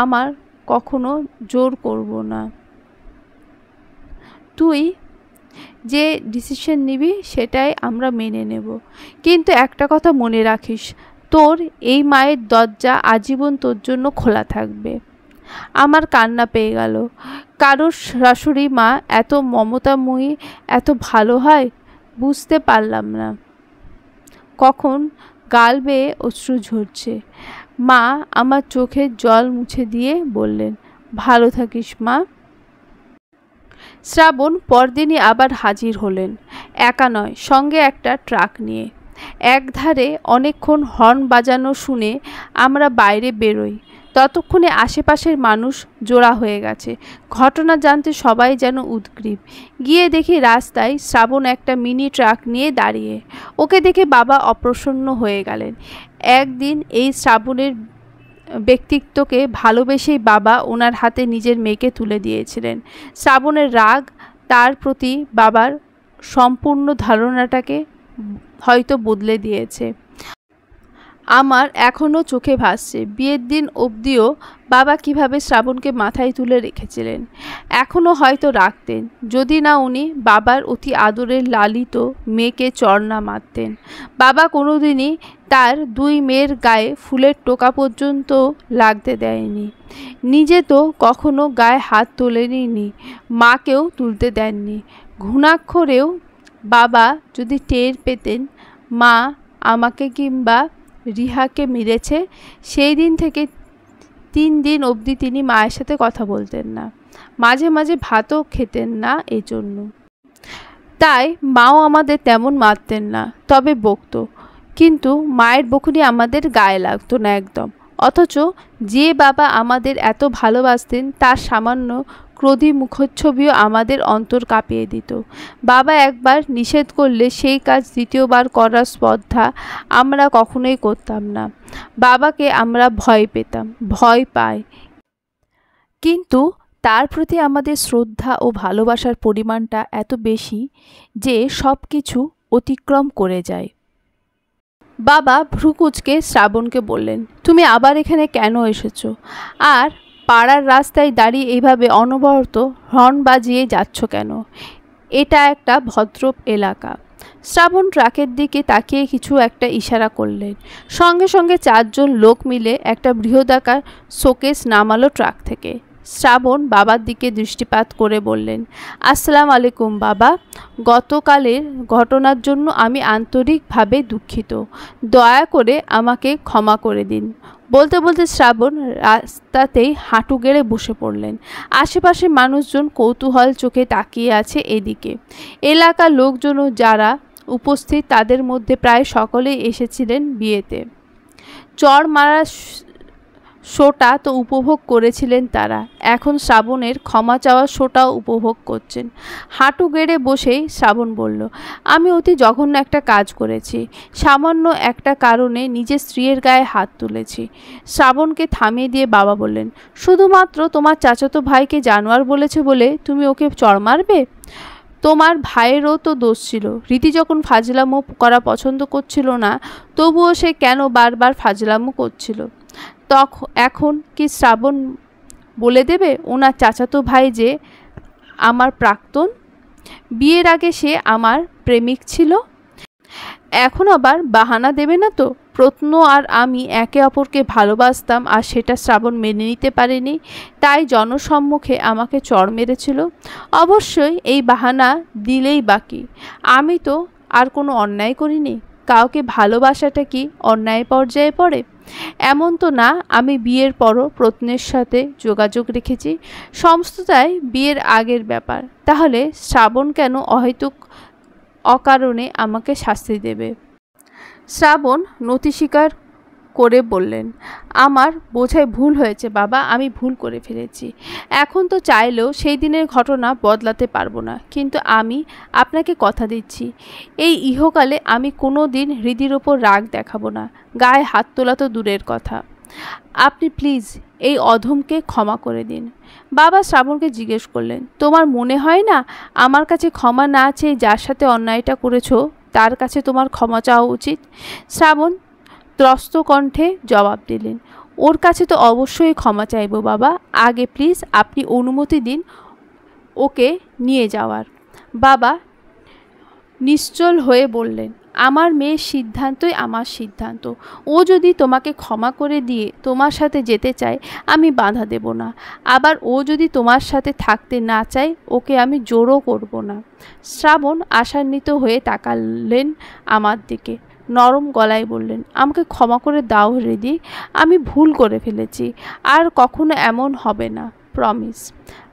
আমার কখনো জোর করব না, তুই যে ডিসিশন নিবি সেটাই আমরা মেনে নেব, কিন্তু একটা কথা মনে রাখিস, তোর এই মায়ের দরজা আজীবন তোর জন্য খোলা থাকবে। আমার কান্না পেয়ে গেল। কারোর শাশুড়ি মা এত মমতাময়ী, এত ভালো হয় বুঝতে পারলাম না। কখন গাল বেয়ে অশ্রু ঝরছে। মা আমার চোখের জল মুছে দিয়ে বললেন, ভালো থাকিস মা। শ্রাবণ পরদিনই আবার হাজির হলেন, একা নয়, সঙ্গে একটা ট্রাক নিয়ে। একধারে অনেকক্ষণ হর্ন বাজানো শুনে আমরা বাইরে বেরোই। ততক্ষণে আশেপাশের মানুষ জোড়া হয়ে গেছে। ঘটনা জানতে সবাই যেন উদগ্রীব। গিয়ে দেখি রাস্তায় শ্রাবণ একটা মিনি ট্রাক নিয়ে দাঁড়িয়ে। ওকে দেখে বাবা অপ্রসন্ন হয়ে গেলেন। একদিন এই শ্রাবণের ব্যক্তিত্বকে ভালোবেসেই বাবা ওনার হাতে নিজের মেয়েকে তুলে দিয়েছিলেন। শ্রাবণের রাগ তার প্রতি বাবার সম্পূর্ণ ধারণাটাকে হয়তো বদলে দিয়েছে। আমার এখনও চোখে ভাসছে বিয়ের দিন অবধিও বাবা কিভাবে শ্রাবণকে মাথায় তুলে রেখেছিলেন। এখনও হয়তো রাখতেন, যদি না উনি বাবার অতি আদরের লালিত মেয়েকে চড় না মারতেন। বাবা কোনোদিনই তার দুই মেয়ের গায়ে ফুলের টোকা পর্যন্ত লাগতে দেয়নি। নিজে তো কখনো গায়ে হাত তোলেনি, মাকেও তুলতে দেননি। ঘুণাক্ষরেও বাবা যদি টের পেতেন মা আমাকে কিংবা রিহাকে মেরেছে, সেই দিন থেকে 3 দিন অবধি তিনি মায়ের সাথে কথা বলতেন না, মাঝে মাঝে ভাতও খেতেন না। এই জন্য তাই মাও আমাদের তেমন মারতেন না, তবে বকতো, কিন্তু মায়ের বকুনি আমাদের গায়ে লাগতো না একদম। অথচ যে বাবা আমাদের এত ভালোবাসতেন তার সামান্য ক্রোধী মুখচ্ছবিও আমাদের অন্তর কাঁপিয়ে দিত। বাবা একবার নিষেধ করলে সেই কাজ দ্বিতীয়বার করার স্পর্ধা আমরা কখনোই করতাম না। বাবাকে আমরা ভয় পেতাম, ভয় পাই, কিন্তু তার প্রতি আমাদের শ্রদ্ধা ও ভালোবাসার পরিমাণটা এত বেশি যে সব কিছু অতিক্রম করে যায়। বাবা ভ্রুকুচকে শ্রাবণকে বললেন, তুমি আবার এখানে কেন এসেছো? আর পাড়ার রাস্তায় দাঁড়িয়ে এইভাবে অনবরত হর্ন বাজিয়ে যাচ্ছ কেন? এটা একটা ভদ্র এলাকা। শ্রাবণ ট্রাকের দিকে তাকিয়ে কিছু একটা ইশারা করলেন। সঙ্গে সঙ্গে 4 জন লোক মিলে একটা বৃহদাকার শোকেস নামালো ট্রাক থেকে। শ্রাবণ বাবার দিকে দৃষ্টিপাত করে বললেন, আসসালামু আলাইকুম বাবা, গতকালের ঘটনার জন্য আমি আন্তরিকভাবে দুঃখিত। দয়া করে আমাকে ক্ষমা করে দিন। বলতে বলতে শ্রাবণ রাস্তাতেই হাঁটু গেড়ে বসে পড়লেন। আশেপাশে মানুষজন কৌতূহল চোখে তাকিয়ে আছে এদিকে। এলাকার লোকজনও যারা উপস্থিত তাদের মধ্যে প্রায় সকলেই এসেছিলেন বিয়েতে। চড় মারা শোটা তো উপভোগ করেছিলেন তারা, এখন শ্রাবণের ক্ষমা চাওয়া শোটাও উপভোগ করছেন। হাঁটু গেড়ে বসেই শ্রাবণ বলল, আমি অতি জঘন্য একটা কাজ করেছি। সামান্য একটা কারণে নিজের স্ত্রীর গায়ে হাত তুলেছি। শ্রাবণকে থামিয়ে দিয়ে বাবা বললেন, শুধুমাত্র তোমার চাচাতো ভাইকে জানোয়ার বলেছে বলে তুমি ওকে চড় মারবে? তোমার ভাইয়েরও তো দোষ ছিল। রীতি যখন ফাজলামো করা পছন্দ করছিল না, তবুও সে কেন বারবার ফাজলামো করছিল? এখন কি শ্রাবণ বলে দেবে ওনার চাচাতো ভাই যে আমার প্রাক্তন? বিয়ের আগে সে আমার প্রেমিক ছিল। এখন আবার বাহানা দেবে না তো? প্রত্ন আর আমি একে অপরকে ভালোবাসতাম, আর সেটা শ্রাবণ মেনে নিতে পারেনি, তাই জনসম্মুখে আমাকে চড় মেরেছিল। অবশ্যই এই বাহানা দিলেই বাকি। আমি তো আর কোনো অন্যায় করিনি। কাউকে ভালোবাসাটা কি অন্যায় পর্যায়ে পড়ে? এমন তো না আমি বিয়ের পরও প্রত্নের সাথে যোগাযোগ রেখেছি। সমস্তটাই বিয়ের আগের ব্যাপার। তাহলে শ্রাবণ কেন অহেতুক অকারণে আমাকে শাস্তি দেবে? শ্রাবণ নতি স্বীকার করে বললেন, আমার বোঝায় ভুল হয়েছে বাবা, আমি ভুল করে ফেলেছি। এখন তো চাইলেও সেই দিনের ঘটনা বদলাতে পারবো না, কিন্তু আমি আপনাকে কথা দিচ্ছি, এই ইহকালে আমি কোনো দিন হৃদির ওপর রাগ দেখাবো না। গায়ে হাত তোলা তো দূরের কথা। আপনি প্লিজ এই অধমকে ক্ষমা করে দিন। বাবা শ্রাবণকে জিজ্ঞেস করলেন, তোমার মনে হয় না আমার কাছে ক্ষমা না চেয়ে যার সাথে অন্যায়টা করেছো তার কাছে তোমার ক্ষমা চাওয়া উচিত? শ্রাবণ ত্রস্ত কণ্ঠে জবাব দিলেন, ওর কাছে তো অবশ্যই ক্ষমা চাইব বাবা। আগে প্লিজ আপনি অনুমতি দিন ওকে নিয়ে যাওয়ার। বাবা নিশ্চল হয়ে বললেন, আমার মেয়ের সিদ্ধান্তই আমার সিদ্ধান্ত। ও যদি তোমাকে ক্ষমা করে দিয়ে তোমার সাথে যেতে চায়, আমি বাধা দেব না। আবার ও যদি তোমার সাথে থাকতে না চায়, ওকে আমি জোরও করব না। শ্রাবণ আশান্বিত হয়ে তাকালেন আমার দিকে। নরম গলায় বললেন, আমাকে ক্ষমা করে দাও হৃদি, আমি ভুল করে ফেলেছি। আর কখনো এমন হবে না, প্রমিস।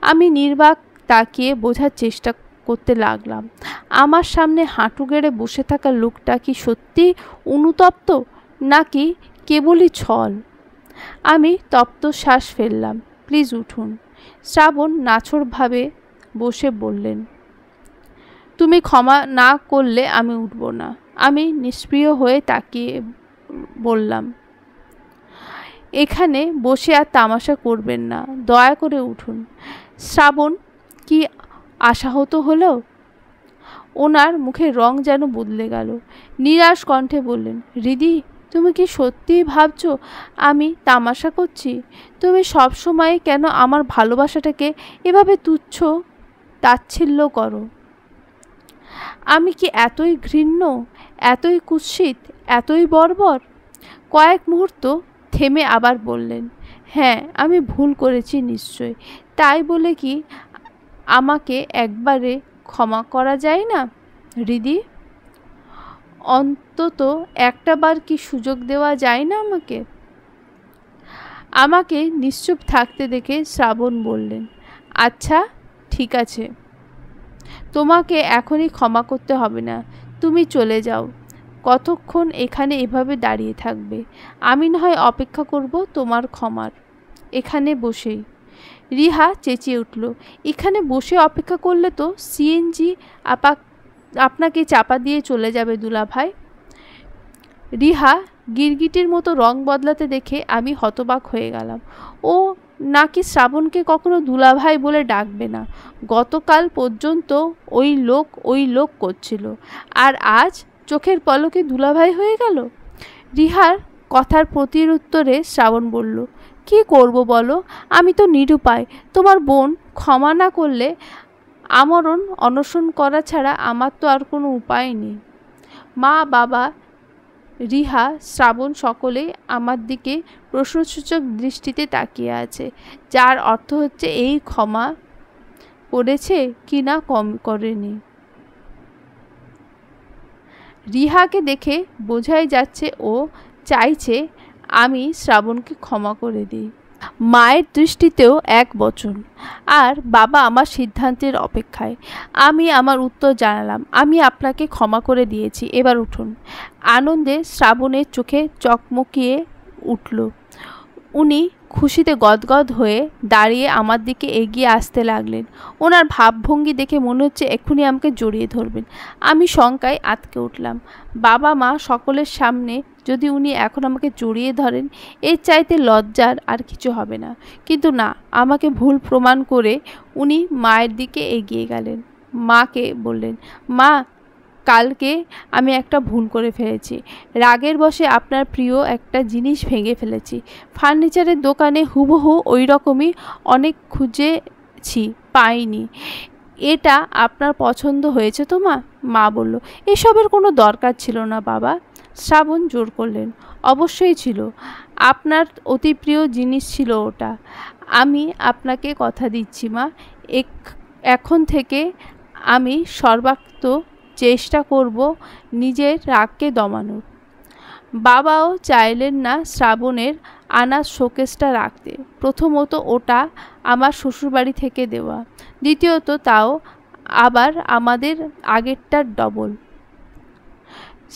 আমি নির্বাক তাকিয়ে বোঝার চেষ্টা করতে লাগলাম, আমার সামনে হাঁটু গেড়ে বসে থাকা লোকটা কি সত্যি অনুতপ্ত নাকি কেবলই ছল? আমি তপ্ত শ্বাস ফেললাম। প্লিজ উঠুন। শ্রাবণ নাছোড়ভাবে বসে বললেন, তুমি ক্ষমা না করলে আমি উঠব না। আমি নিষ্ক্রিয় হয়ে তাকিয়ে বললাম, এখানে বসে আর তামাশা করবেন না, দয়া করে উঠুন। শ্রাবণ কি আশাহত হলো? ওনার মুখের রং যেন বদলে গেল। নিরাশ কণ্ঠে বললেন, হৃদি, তুমি কি সত্যিই ভাবছো আমি তামাশা করছি? তুমি সবসময় কেন আমার ভালোবাসাটাকে এভাবে তুচ্ছ তাচ্ছিল্য করো? আমি কি এতই ঘৃণ্য, এতই কুৎসিত, এতই বর্বর? কয়েক মুহূর্ত থেমে আবার বললেন, হ্যাঁ আমি ভুল করেছি নিশ্চয়। তাই বলে কি আমাকে একবারে ক্ষমা করা যায় না হৃদি? অন্তত একটা বার কি সুযোগ দেওয়া যায় না আমাকে? আমাকে নিশ্চুপ থাকতে দেখে শ্রাবণ বললেন, আচ্ছা ঠিক আছে, তোমাকে এখনই ক্ষমা করতে হবে না, তুমি চলে যাও। কতক্ষণ এখানে এভাবে দাঁড়িয়ে থাকবে? আমি না হয় অপেক্ষা করব তোমার ক্ষমার, এখানে বসেই। রিহা চেঁচিয়ে উঠল, এখানে বসে অপেক্ষা করলে তো সিএনজি আপনাকে চাপা দিয়ে চলে যাবে দুলাভাই। রিহা গিরগিটির মতো রং বদলাতে দেখে আমি হতবাক হয়ে গেলাম। ও নাকি শ্রাবণকে কখনো দুলাভাই বলে ডাকবে না। গতকাল পর্যন্ত ওই লোক করছিল, আর আজ চোখের পলকে দুলাভাই হয়ে গেল। রিহার কথার প্রতিউত্তরে শ্রাবণ বলল, কি করব বলো, আমি তো নিরুপায়। তোমার বোন ক্ষমা না করলে আমরণ অনশন করা ছাড়া আমার তো আর কোনো উপায় নেই। মা, বাবা, রিহা, শ্রাবণ সকলেই আমার দিকে প্রশ্নসূচক দৃষ্টিতে তাকিয়ে আছে, যার অর্থ হচ্ছে এই ক্ষমা করেছে কি না কম করেনি। রিহাকে দেখে বোঝাই যাচ্ছে ও চাইছে আমি শ্রাবণকে ক্ষমা করে দিই। মায়ের দৃষ্টিতেও এক বচন। আর বাবা আমার সিদ্ধান্তের অপেক্ষায়। আমি আমার উত্তর জানালাম, আমি আপনাকে ক্ষমা করে দিয়েছি, এবার উঠুন। আনন্দে শ্রাবণের চোখে চকমকিয়ে উঠল। উনি খুশিতে গদগদ হয়ে দাঁড়িয়ে আমার দিকে এগিয়ে আসতে লাগলেন। ওনার ভাবভঙ্গি দেখে মনে হচ্ছে এক্ষুনি আমাকে জড়িয়ে ধরবেন। আমি শঙ্কায় আটকে উঠলাম। বাবা মা সকলের সামনে যদি উনি এখন আমাকে জড়িয়ে ধরেন, এর চাইতে লজ্জার আর কিছু হবে না। কিন্তু না, আমাকে ভুল প্রমাণ করে উনি মায়ের দিকে এগিয়ে গেলেন। মাকে বললেন, মা, কালকে আমি একটা ভুল করে ফেলেছি। রাগের বশে আপনার প্রিয় একটা জিনিস ভেঙে ফেলেছি। ফার্নিচারের দোকানে হুবহু ওই রকমই অনেক খুঁজেছি, পাইনি। এটা আপনার পছন্দ হয়েছে তো মা? মা বলল, এসবের কোনো দরকার ছিল না বাবা। শ্রাবণ জোর করলেন, অবশ্যই ছিল, আপনার অতি প্রিয় জিনিস ছিল ওটা। আমি আপনাকে কথা দিচ্ছি মা, এখন থেকে আমি সর্বাত্ম চেষ্টা করব নিজের রাগকে দমানোর। বাবাও চাইলেন না শ্রাবণের আনা শোকেসটা রাখতে। প্রথমত ওটা আমার শ্বশুরবাড়ি থেকে দেওয়া, দ্বিতীয়ত তাও আবার আমাদের আগেরটার ডবল।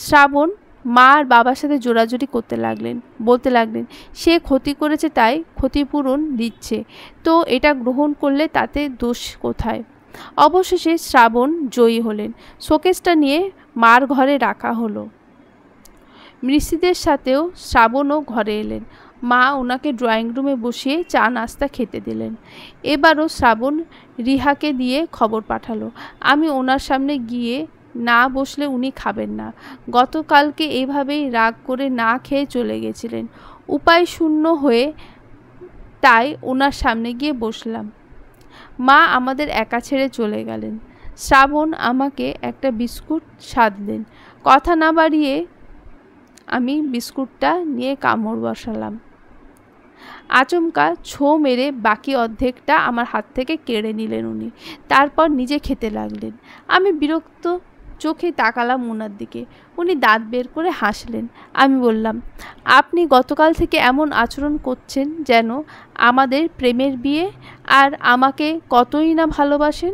শ্রাবণ মা আর বাবার সাথে জোরাজুরি করতে লাগলেন, বলতে লাগলেন সে ক্ষতি করেছে তাই ক্ষতিপূরণ দিচ্ছে, তো এটা গ্রহণ করলে তাতে দোষ কোথায়। অবশেষে শ্রাবণ জয়ী হলেন। শোকেসটা নিয়ে মার ঘরে রাখা হলো। মৃষিদের সাথেও শ্রাবণও ঘরে এলেন। মা ওনাকে ড্রয়িং রুমে বসিয়ে চা নাস্তা খেতে দিলেন। এবারও শ্রাবণ রিহাকে দিয়ে খবর পাঠালো, আমি ওনার সামনে গিয়ে না বসলে উনি খাবেন না। গতকালকে এভাবেই রাগ করে না খেয়ে চলে গেছিলেন। উপায় শূন্য হয়ে তাই ওনার সামনে গিয়ে বসলাম। মা আমাদের একা ছেড়ে চলে গেলেন। শ্রাবণ আমাকে একটা বিস্কুট সাধলেন। কথা না বাড়িয়ে আমি বিস্কুটটা নিয়ে কামড় বসালাম। আচমকা ছো মেরে বাকি অর্ধেকটা আমার হাত থেকে কেড়ে নিলেন উনি। তারপর নিজে খেতে লাগলেন। আমি বিরক্ত চোখে তাকালাম ওনার দিকে। উনি দাঁত বের করে হাসলেন। আমি বললাম, আপনি গতকাল থেকে এমন আচরণ করছেন যেন আমাদের প্রেমের বিয়ে, আর আমাকে কতই না ভালোবাসেন।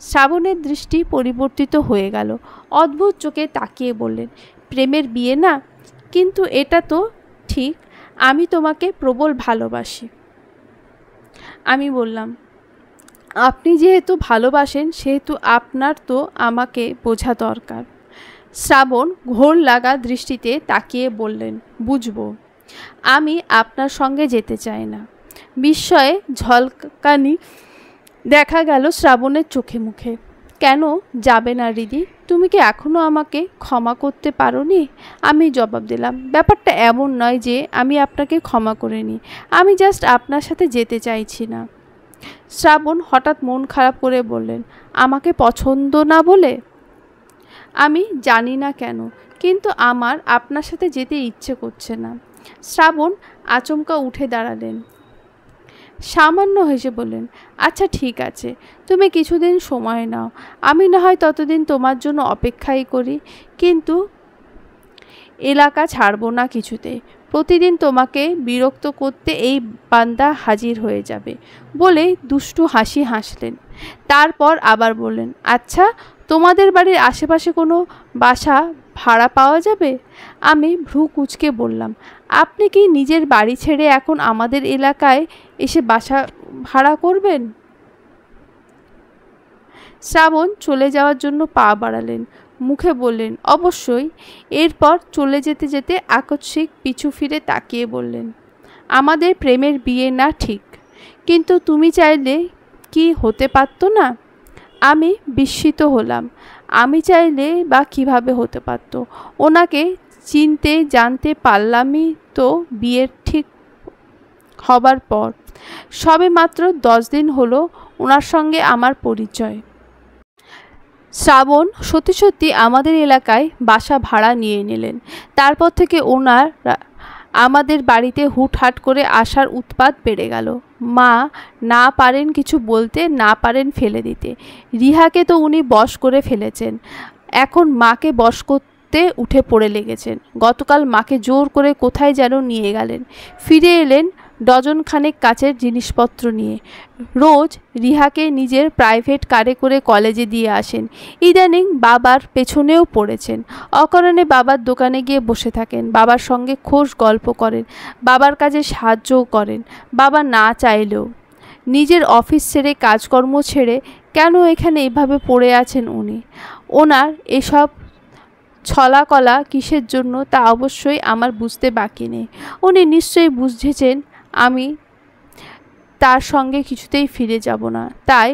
শ্রাবণের দৃষ্টি পরিবর্তিত হয়ে গেল। অদ্ভুত চোখে তাকিয়ে বললেন, প্রেমের বিয়ে না, কিন্তু এটা তো ঠিক, আমি তোমাকে প্রবল ভালোবাসি। আমি বললাম, আপনি যেহেতু ভালোবাসেন সেহেতু আপনার তো আমাকে বোঝা দরকার। শ্রাবণ ঘোর লাগা দৃষ্টিতে তাকিয়ে বললেন, বুঝবো, আমি আপনার সঙ্গে যেতে চাই না। বিস্ময়ে ঝলকানি দেখা গেল শ্রাবণের চোখে মুখে। কেন যাবে না দিদি? তুমি কি এখনও আমাকে ক্ষমা করতে পারোনি? আমি জবাব দিলাম, ব্যাপারটা এমন নয় যে আমি আপনাকে ক্ষমা করে নিই, আমি জাস্ট আপনার সাথে যেতে চাইছি না। শ্রাবণ হঠাৎ মন খারাপ করে বললেন, আমাকে পছন্দ না বলে? আমি জানি না কেন, কিন্তু আমার আপনার সাথে যেতে ইচ্ছে করছে না। শ্রাবণ আচমকা উঠে দাঁড়ালেন। সামান্য হেসে বললেন, আচ্ছা ঠিক আছে, তুমি কিছুদিন সময় নাও, আমি না হয় ততদিন তোমার জন্য অপেক্ষাই করি, কিন্তু এলাকা ছাড়বো না কিছুতেই। প্রতিদিন তোমাকে বিরক্ত করতে এই বান্দা হাজির হয়ে যাবে। বলে দুষ্টু হাসি হাসলেন। তারপর আবার বললেন, আচ্ছা তোমাদের বাড়ির আশেপাশে কোনো বাসা ভাড়া পাওয়া যাবে? আমি ভ্রু কুঁচকে বললাম, আপনি কি নিজের বাড়ি ছেড়ে এখন আমাদের এলাকায় এসে বাসা ভাড়া করবেন? শ্রাবণ চলে যাওয়ার জন্য পা বাড়ালেন, মুখে বললেন, অবশ্যই। এরপর চলে যেতে যেতে আকস্মিক পিছু ফিরে তাকিয়ে বললেন, আমাদের প্রেমের বিয়ে না ঠিক, কিন্তু তুমি চাইলে কি হতে পারতো না? আমি বিস্মিত হলাম। আমি চাইলে বা কিভাবে হতে পারতো? ওনাকে চিনতে জানতে পারলামই তো বিয়ের ঠিক হবার পর সবে মাত্র 10 দিন হলো ওনার সঙ্গে আমার পরিচয়। শ্রাবণ সত্যি সত্যি আমাদের এলাকায় বাসা ভাড়া নিয়ে নিলেন। তারপর থেকে ওনার আমাদের বাড়িতে হুটহাট করে আসার উৎপাত বেড়ে গেল। মা না পারেন কিছু বলতে, না পারেন ফেলে দিতে। রিহাকে তো উনি বশ করে ফেলেছেন, এখন মাকে বশ করতে উঠে পড়ে লেগেছেন। গতকাল মাকে জোর করে কোথায় যেন নিয়ে গেলেন, ফিরে এলেন ডজনখানেক কাচের জিনিসপত্র নিয়ে। রোজ রিহাকে নিজের প্রাইভেট কারে করে কলেজে দিয়ে আসেন। ইদানিং বাবার পেছনেও পড়েছেন। অকারণে বাবার দোকানে গিয়ে বসে থাকেন, বাবার সঙ্গে খোশ গল্প করেন, বাবার কাজে সাহায্যও করেন বাবা না চাইলেও। নিজের অফিস ছেড়ে, কাজকর্ম ছেড়ে কেন এখানে এভাবে পড়ে আছেন উনি? ওনার এসব ছলাকলা কিসের জন্য তা অবশ্যই আমার বুঝতে বাকি নেই। উনি নিশ্চয়ই বুঝেছেন আমি তার সঙ্গে কিছুতেই ফিরে যাব না, তাই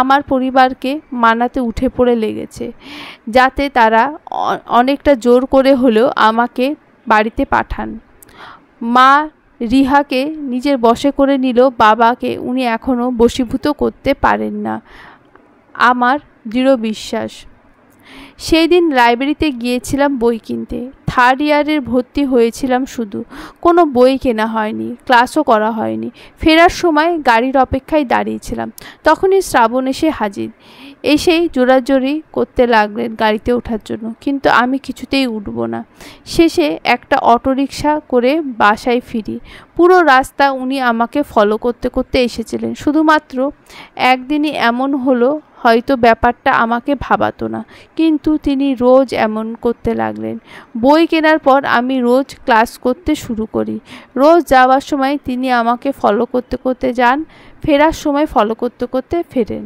আমার পরিবারকে মানাতে উঠে পড়ে লেগেছে, যাতে তারা অনেকটা জোর করে হলেও আমাকে বাড়িতে পাঠান। মা রিহাকে নিজের বশে করে নিলেও বাবাকে উনি এখনও বশীভূত করতে পারেন না, আমার দৃঢ় বিশ্বাস। সেই দিন লাইব্রেরিতে গিয়েছিলাম বই কিনতে। 3rd ইয়ারের ভর্তি হয়েছিলাম, শুধু কোনো বই কেনা হয়নি, ক্লাসও করা হয়নি। ফেরার সময় গাড়ির অপেক্ষায় দাঁড়িয়েছিলাম, তখনই শ্রাবণ এসে হাজির। এসেই জোরাজোরি করতে লাগলেন গাড়িতে ওঠার জন্য, কিন্তু আমি কিছুতেই উঠব না। শেষে একটা অটোরিকশা করে বাসায় ফিরি। পুরো রাস্তা উনি আমাকে ফলো করতে করতে এসেছিলেন। শুধুমাত্র একদিনই এমন হলো, হয়তো ব্যাপারটা আমাকে ভাবাতো না, কিন্তু তিনি রোজ এমন করতে লাগলেন। বই কেনার পর আমি রোজ ক্লাস করতে শুরু করি। রোজ যাওয়ার সময় তিনি আমাকে ফলো করতে করতে যান, ফেরার সময় ফলো করতে করতে ফেরেন।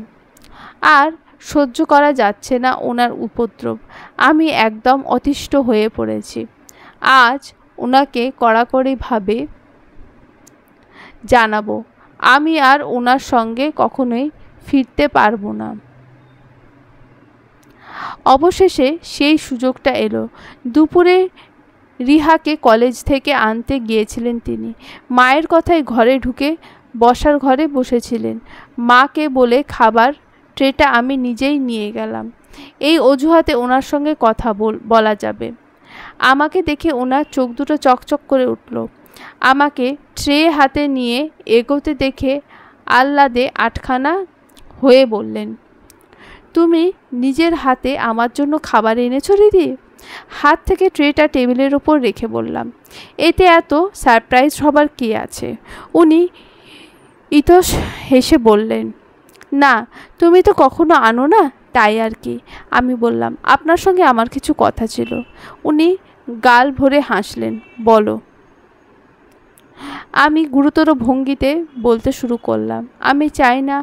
আর সহ্য করা যাচ্ছে না ওনার উপদ্রব। আমি একদম অতিষ্ঠ হয়ে পড়েছি। আজ ওনাকে কড়াকড়িভাবে জানাবো আমি আর ওনার সঙ্গে কখনোই ফিরতে পারবো না। অবশেষে সেই সুযোগটা এলো। দুপুরে রিহাকে কলেজ থেকে আনতে গিয়েছিলেন তিনি। মায়ের কথায় ঘরে ঢুকে বসার ঘরে বসেছিলেন। মাকে বলে খাবার ট্রেটা আমি নিজেই নিয়ে গেলাম, এই অজুহাতে ওনার সঙ্গে কথা বলা যাবে। আমাকে দেখে ওনার চোখ দুটো চকচক করে উঠল। আমাকে ট্রে হাতে নিয়ে এগোতে দেখে আহ্লাদে আটখানা হয়ে বললেন, তুমি নিজের হাতে আমার জন্য খাবার এনেছো দিদি? হাত থেকে ট্রেটা টেবিলের ওপর রেখে বললাম, এতে এত সারপ্রাইজ হবার কী আছে? উনি ইতস হেসে বললেন, না তুমি তো কখনো আনো না, তাই আর কি। আমি বললাম, আপনার সঙ্গে আমার কিছু কথা ছিল। উনি গাল ভরে হাসলেন। বলো। আমি গুরুতর ভঙ্গিতে বলতে শুরু করলাম, আমি চাই না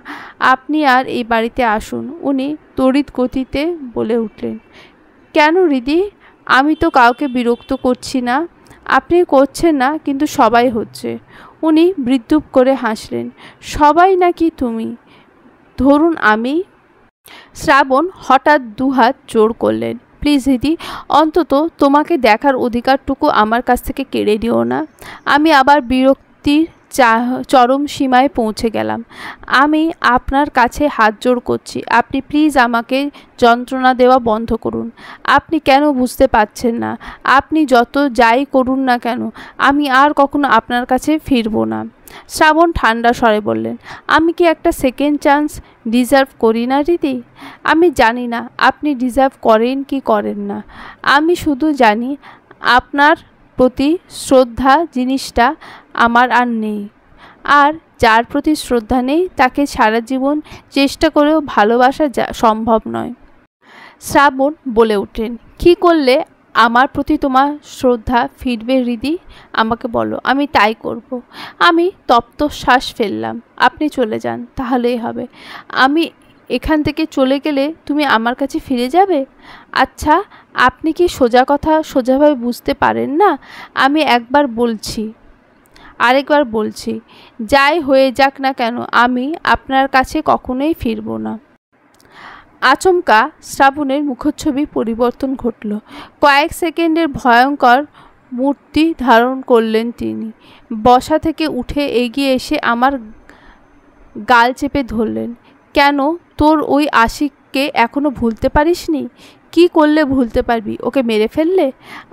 আপনি আর এই বাড়িতে আসুন। উনি তড়িৎ গতিতে বলে উঠলেন, কেন রিদি? আমি তো কাউকে বিরক্ত করছি না। আপনি করছেন না, কিন্তু সবাই হচ্ছে। উনি বিদ্রূপ করে হাসলেন। সবাই নাকি তুমি? ধরুন আমি। শ্রাবণ হঠাৎ দুহাত জোর করলেন, প্লিজ দিদি, অন্তত তোমাকে দেখার অধিকারটুকু আমার কাছ থেকে কেড়ে দিও না। আমি আবার বিরক্তির চরম সীমায় পৌঁছে গেলাম। আমি আপনার কাছে হাত জোড় করছি, আপনি প্লিজ আমাকে যন্ত্রণা দেওয়া বন্ধ করুন। আপনি কেন বুঝতে পারছেন না? আপনি যত যাই করুন না কেন, আমি আর কখনো আপনার কাছে ফিরব না। শ্রাবণ ঠান্ডা স্বরে বললেন, আমি কি একটা সেকেন্ড চান্স ডিজার্ভ করি না দিদি? আমি জানি না আপনি ডিজার্ভ করেন কি করেন না, আমি শুধু জানি আপনার প্রতি শ্রদ্ধা জিনিসটা আমার আর নেই। আর যার প্রতি শ্রদ্ধা নেই তাকে সারা জীবন চেষ্টা করেও ভালোবাসা সম্ভব নয়। শ্রাবণ বলে উঠলেন, কী করলে আমার প্রতি তোমার শ্রদ্ধা ফিরবে হৃদি? আমাকে বলো, আমি তাই করব। আমি তপ্ত শ্বাস ফেললাম। আপনি চলে যান, তাহলেই হবে। আমি এখান থেকে চলে গেলে তুমি আমার কাছে ফিরে যাবে? আচ্ছা, আপনি কি সোজা কথা সোজাভাবে বুঝতে পারেন না? আমি একবার বলছি, আরেকবার বলছি, যাই হয়ে যাক না কেন, আমি আপনার কাছে কখনোই ফিরব না। আচমকা শ্রাবণের মুখচ্ছবি পরিবর্তন ঘটল। কয়েক সেকেন্ডের ভয়ঙ্কর মূর্তি ধারণ করলেন তিনি। বসা থেকে উঠে এগিয়ে এসে আমার গাল চেপে ধরলেন। কেন, তোর ওই আশিককে এখনো ভুলতে পারিসনি? কি করলে ভুলতে পারবি? ওকে মেরে ফেললে?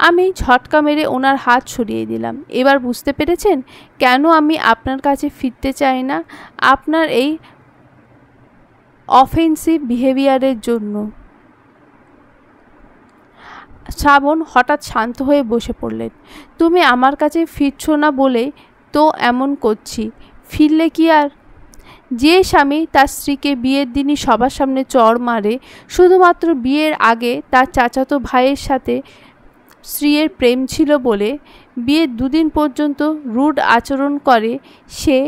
আমি ঝটকা মেরে ওনার হাত সরিয়ে দিলাম। এবার বুঝতে পেরেছেন কেন আমি আপনার কাছে ফিরতে চাই না? আপনার এই অফেন্সিভ বিহেভিয়ারের জন্য। শ্রাবণ হঠাৎ শান্ত হয়ে বসে পড়লেন। তুমি আমার কাছে ফিরছো না বলে তো এমন করছি। ফিরলে কি আর? যে স্বামী তার স্ত্রীকে বিয়ের দিনই সবার সামনে চড় মারে, শুধুমাত্র বিয়ের আগে তার চাচাতো ভাইয়ের সাথে স্ত্রীর প্রেম ছিল বলে বিয়ের দুদিন পর্যন্ত রুড আচরণ করে, সে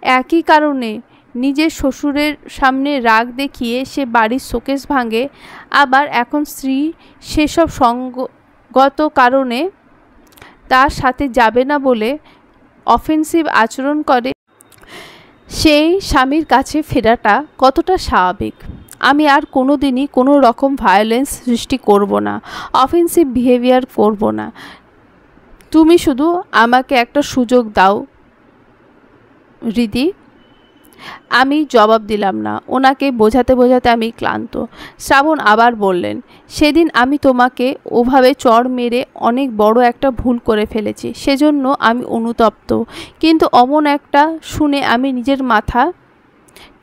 একই কারণে নিজের শ্বশুরের সামনে রাগ দেখিয়ে সে বাড়ির শোকেস ভাঙে, আবার এখন স্ত্রী সেসব সঙ্গত কারণে তার সাথে যাবে না বলে অফেন্সিভ আচরণ করে, সেই স্বামীর কাছে ফেরাটা কতটা স্বাভাবিক? আমি আর কোনো দিনই কোনো রকম ভায়োলেন্স সৃষ্টি করব না, অফেন্সিভ বিহেভিয়ার করব না। তুমি শুধু আমাকে একটা সুযোগ দাও রিদি। আমি জবাব দিলাম না। ওনাকে বোঝাতে বোঝাতে আমি ক্লান্ত। শ্রাবণ আবার বললেন, সেদিন আমি তোমাকে ওভাবে চড় মেরে অনেক বড় একটা ভুল করে ফেলেছি, সেজন্য আমি অনুতপ্ত। কিন্তু অমন একটা শুনে আমি নিজের মাথা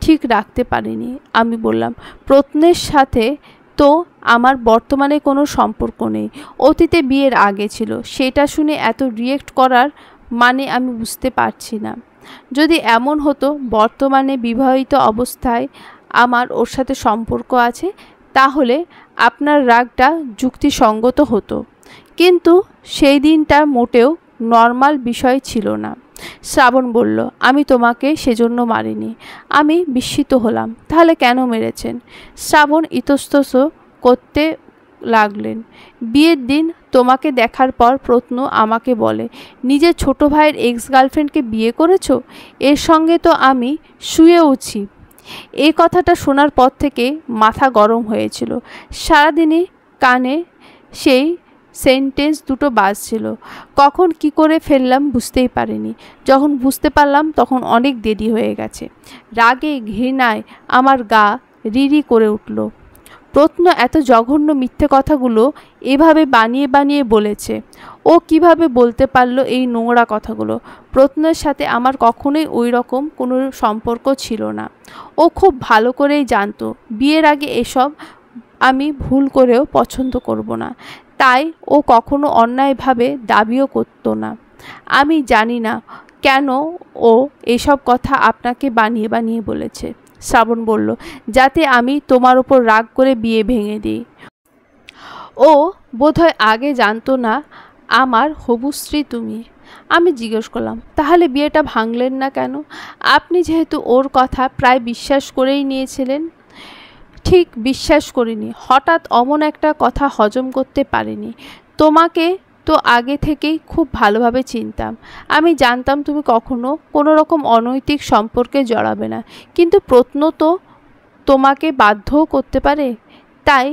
ঠিক রাখতে পারিনি। আমি বললাম, প্রত্নের সাথে তো আমার বর্তমানে কোনো সম্পর্ক নেই, অতীতে বিয়ের আগে ছিল। সেটা শুনে এত রিয়েক্ট করার মানে আমি বুঝতে পারছি না। যদি এমন হতো বর্তমানে বিবাহিত অবস্থায় আমার ওর সাথে সম্পর্ক আছে, তাহলে আপনার রাগটা যুক্তিসঙ্গত হতো, কিন্তু সেই দিনটা মোটেও নর্মাল বিষয় ছিল না। শ্রাবণ বলল, আমি তোমাকে সেজন্য মারিনি। আমি বিস্মিত হলাম। তাহলে কেন মেরেছেন? শ্রাবণ ইতস্তত করতে লাগলেন। বিয়ের দিন তোমাকে দেখার পর প্রত্ন আমাকে বলে, নিজের ছোট ভাইয়ের এক্স গার্লফ্রেন্ডকে বিয়ে করেছো, এর সঙ্গে তো আমি শুয়েওছি। এই কথাটা শোনার পর থেকে মাথা গরম হয়েছিল। সারাদিনই কানে সেই সেন্টেন্স দুটো বাজছিল। কখন কি করে ফেললাম বুঝতেই পারিনি। যখন বুঝতে পারলাম তখন অনেক দেরি হয়ে গেছে। রাগে ঘৃণায় আমার গা রিরি করে উঠল। প্রত্ন এত জঘন্য মিথ্যে কথাগুলো এভাবে বানিয়ে বানিয়ে বলেছে। ও কিভাবে বলতে পারলো এই নোংরা কথাগুলো? প্রত্নের সাথে আমার কখনোই ওই রকম কোনো সম্পর্ক ছিল না। ও খুব ভালো করেই জানতো বিয়ের আগে এসব আমি ভুল করেও পছন্দ করব না, তাই ও কখনো অন্যায়ভাবে দাবিও করতো না। আমি জানি না কেন ও এসব কথা আপনাকে বানিয়ে বানিয়ে বলেছে। শ্রাবণ বলল, যাতে আমি তোমার ওপর রাগ করে বিয়ে ভেঙে দিই। ও বোধহয় আগে জানতো না আমার হবু স্ত্রী তুমি। আমি জিজ্ঞেস করলাম, তাহলে বিয়েটা ভাঙলেন না কেন? আপনি যেহেতু ওর কথা প্রায় বিশ্বাস করেই নিয়েছিলেন। ঠিক বিশ্বাস করিনি, হঠাৎ অমন একটা কথা হজম করতে পারিনি। তোমাকে তো আগে থেকেই খুব ভালোভাবে চিনতাম। আমি জানতাম তুমি কখনো কোনো রকম অনৈতিক সম্পর্কে জড়াবে না, কিন্তু প্রত্ন তো তোমাকে বাধ্যও করতে পারে। তাই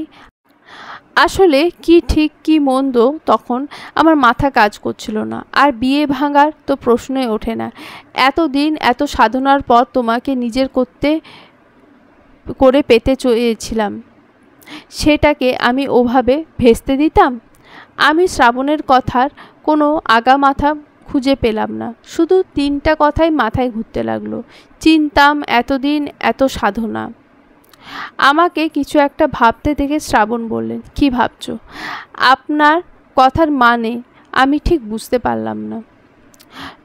আসলে কি ঠিক কি মন্দ তখন আমার মাথা কাজ করছিল না। আর বিয়ে ভাঙার তো প্রশ্নই ওঠে না। এতদিন এত সাধনার পর তোমাকে নিজের করে পেতে চেয়েছিলাম, সেটাকে আমি ওভাবে ভেস্তে দিতাম? আমি শ্রাবণের কথার কোনো আগা মাথা খুঁজে পেলাম না। শুধু তিনটা কথাই মাথায় ঘুরতে লাগলো। চিনতাম, এতদিন, এত সাধনা। আমাকে কিছু একটা ভাবতে দেখে শ্রাবণ বললেন, কি ভাবছো? আপনার কথার মানে আমি ঠিক বুঝতে পারলাম না।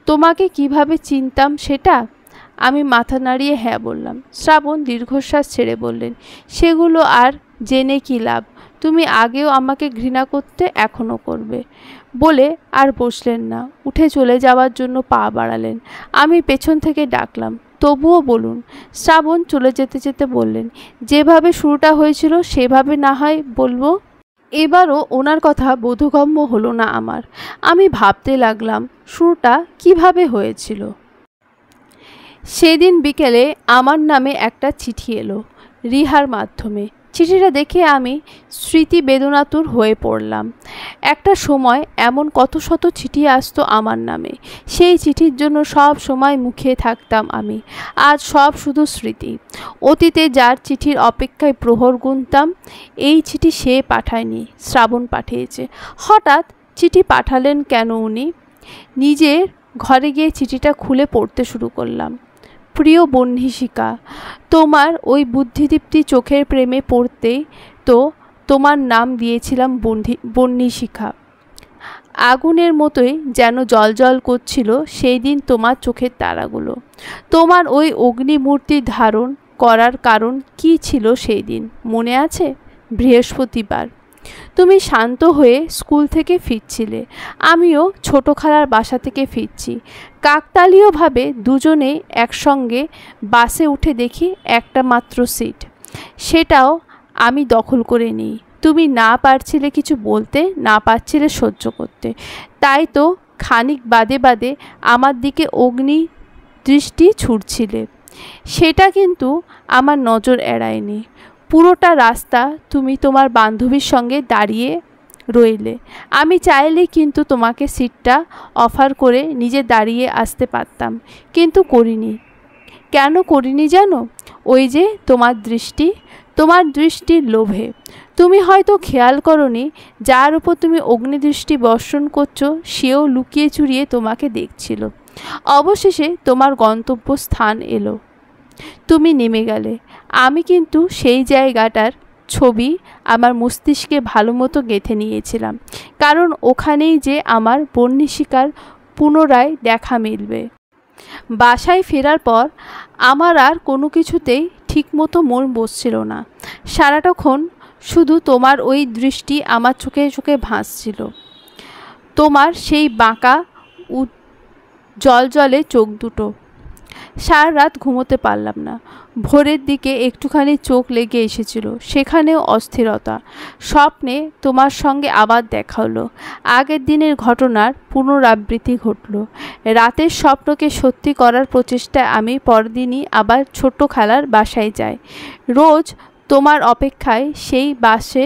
তোমাকে কিভাবে চিনতাম সেটা? আমি মাথা নাড়িয়ে হ্যাঁ বললাম। শ্রাবণ দীর্ঘশ্বাস ছেড়ে বললেন, সেগুলো আর জেনে কি লাভ? তুমি আগেও আমাকে ঘৃণা করতে, এখনও করবে। বলে আর বসলেন না, উঠে চলে যাওয়ার জন্য পা বাড়ালেন। আমি পেছন থেকে ডাকলাম, তবুও বলুন। শ্রাবণ চলে যেতে যেতে বললেন, যেভাবে শুরুটা হয়েছিল সেভাবে না হয় বলবো। এবারও ওনার কথা বোধগম্য হলো না আমার। আমি ভাবতে লাগলাম শুরুটা কিভাবে হয়েছিল। সেদিন বিকেলে আমার নামে একটা চিঠি এলো রিহার মাধ্যমে। চিঠিটা দেখে আমি স্মৃতি বেদনাতুর হয়ে পড়লাম। একটা সময় এমন কত শত চিঠি আসতো আমার নামে, সেই চিঠির জন্য সব সময় মুখিয়ে থাকতাম আমি। আজ সব শুধু স্মৃতি। অতীতে যার চিঠির অপেক্ষায় প্রহর গুনতাম, এই চিঠি সে পাঠায়নি, শ্রাবণ পাঠিয়েছে। হঠাৎ চিঠি পাঠালেন কেন উনি? নিজের ঘরে গিয়ে চিঠিটা খুলে পড়তে শুরু করলাম। প্রিয় বহ্নিশিখা, তোমার ওই বুদ্ধিদীপ্তি চোখের প্রেমে পড়তেই তো তোমার নাম দিয়েছিলাম বহ্নিশিখা। আগুনের মতোই যেন জ্বলজ্বল করছিল সেই দিন তোমার চোখের তারাগুলো। তোমার ওই অগ্নিমূর্তি ধারণ করার কারণ কি ছিল সেই দিন মনে আছে? বৃহস্পতিবার তুমি শান্ত হয়ে স্কুল থেকে ফিরছিলে, আমিও ছোট খালার বাসা থেকে ফিরছি। কাকতালীয়ভাবে দুজনেই একসঙ্গে বাসে উঠে দেখি একটা মাত্র সিট, সেটাও আমি দখল করে নিই। তুমি না পারছিলে কিছু বলতে, না পারছিলে সহ্য করতে, তাই তো খানিক বাদে বাদে আমার দিকে অগ্নি দৃষ্টি ছুড়ছিলে। সেটা কিন্তু আমার নজর এড়ায়নি। পুরোটা রাস্তা তুমি তোমার বান্ধবীর সঙ্গে দাঁড়িয়ে রইলে। আমি চাইলে কিন্তু তোমাকে সিটটা অফার করে নিজে দাঁড়িয়ে আসতে পারতাম, কিন্তু করিনি। কেন করিনি জানো? ওই যে তোমার দৃষ্টির লোভে। তুমি হয়তো খেয়াল করনি, যার উপর তুমি অগ্নিদৃষ্টি বর্ষণ করছো সেও লুকিয়ে চুরিয়ে তোমাকে দেখছিল। অবশেষে তোমার গন্তব্যস্থান এলো, তুমি নেমে গেলে। আমি কিন্তু সেই জায়গাটার ছবি আমার মস্তিষ্কে ভালো মতো গেঁথে নিয়েছিলাম, কারণ ওখানেই যে আমার বহ্নিশিখার পুনরায় দেখা মিলবে। বাসায় ফেরার পর আমার আর কোনো কিছুতেই ঠিকমতো মন বসছিল না। সারাটাক্ষণ শুধু তোমার ওই দৃষ্টি আমার চোখে চোখে ভাসছিল। তোমার সেই বাঁকা জলজলে চোখ দুটো। সারা রাত ঘুমোতে পারলাম না। ভোরের দিকে একটুখানি চোখ লেগে এসেছিল, সেখানেও অস্থিরতা। স্বপ্নে তোমার সঙ্গে আবার দেখা হলো। আগের দিনের ঘটনার পুনরাবৃত্তি ঘটল। রাতের স্বপ্নকে সত্যি করার প্রচেষ্টায় আমি পরদিনই আবার ছোট্ট খালার বাসায় যাই। রোজ তোমার অপেক্ষায় সেই বাসে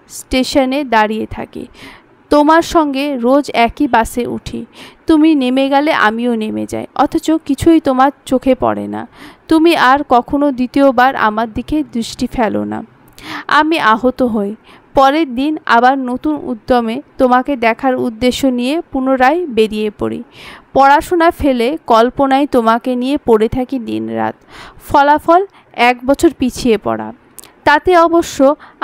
স্টেশনে দাঁড়িয়ে থাকি। তোমার সঙ্গে রোজ একই বাসে উঠি। তুমি নেমে গেলে আমিও নেমে যাই, অথচ কিছুই তোমার চোখে পড়ে না। তুমি আর কখনো দ্বিতীয়বার আমার দিকে দৃষ্টি ফেলো না। আমি আহত হই। পরের দিন আবার নতুন উদ্যমে তোমাকে দেখার উদ্দেশ্য নিয়ে পুনরায় বেরিয়ে পড়ি। পড়াশোনা ফেলে কল্পনায় তোমাকে নিয়ে পড়ে থাকি দিনরাত। ফলাফল 1 বছর পিছিয়ে পড়া। তাতে অবশ্য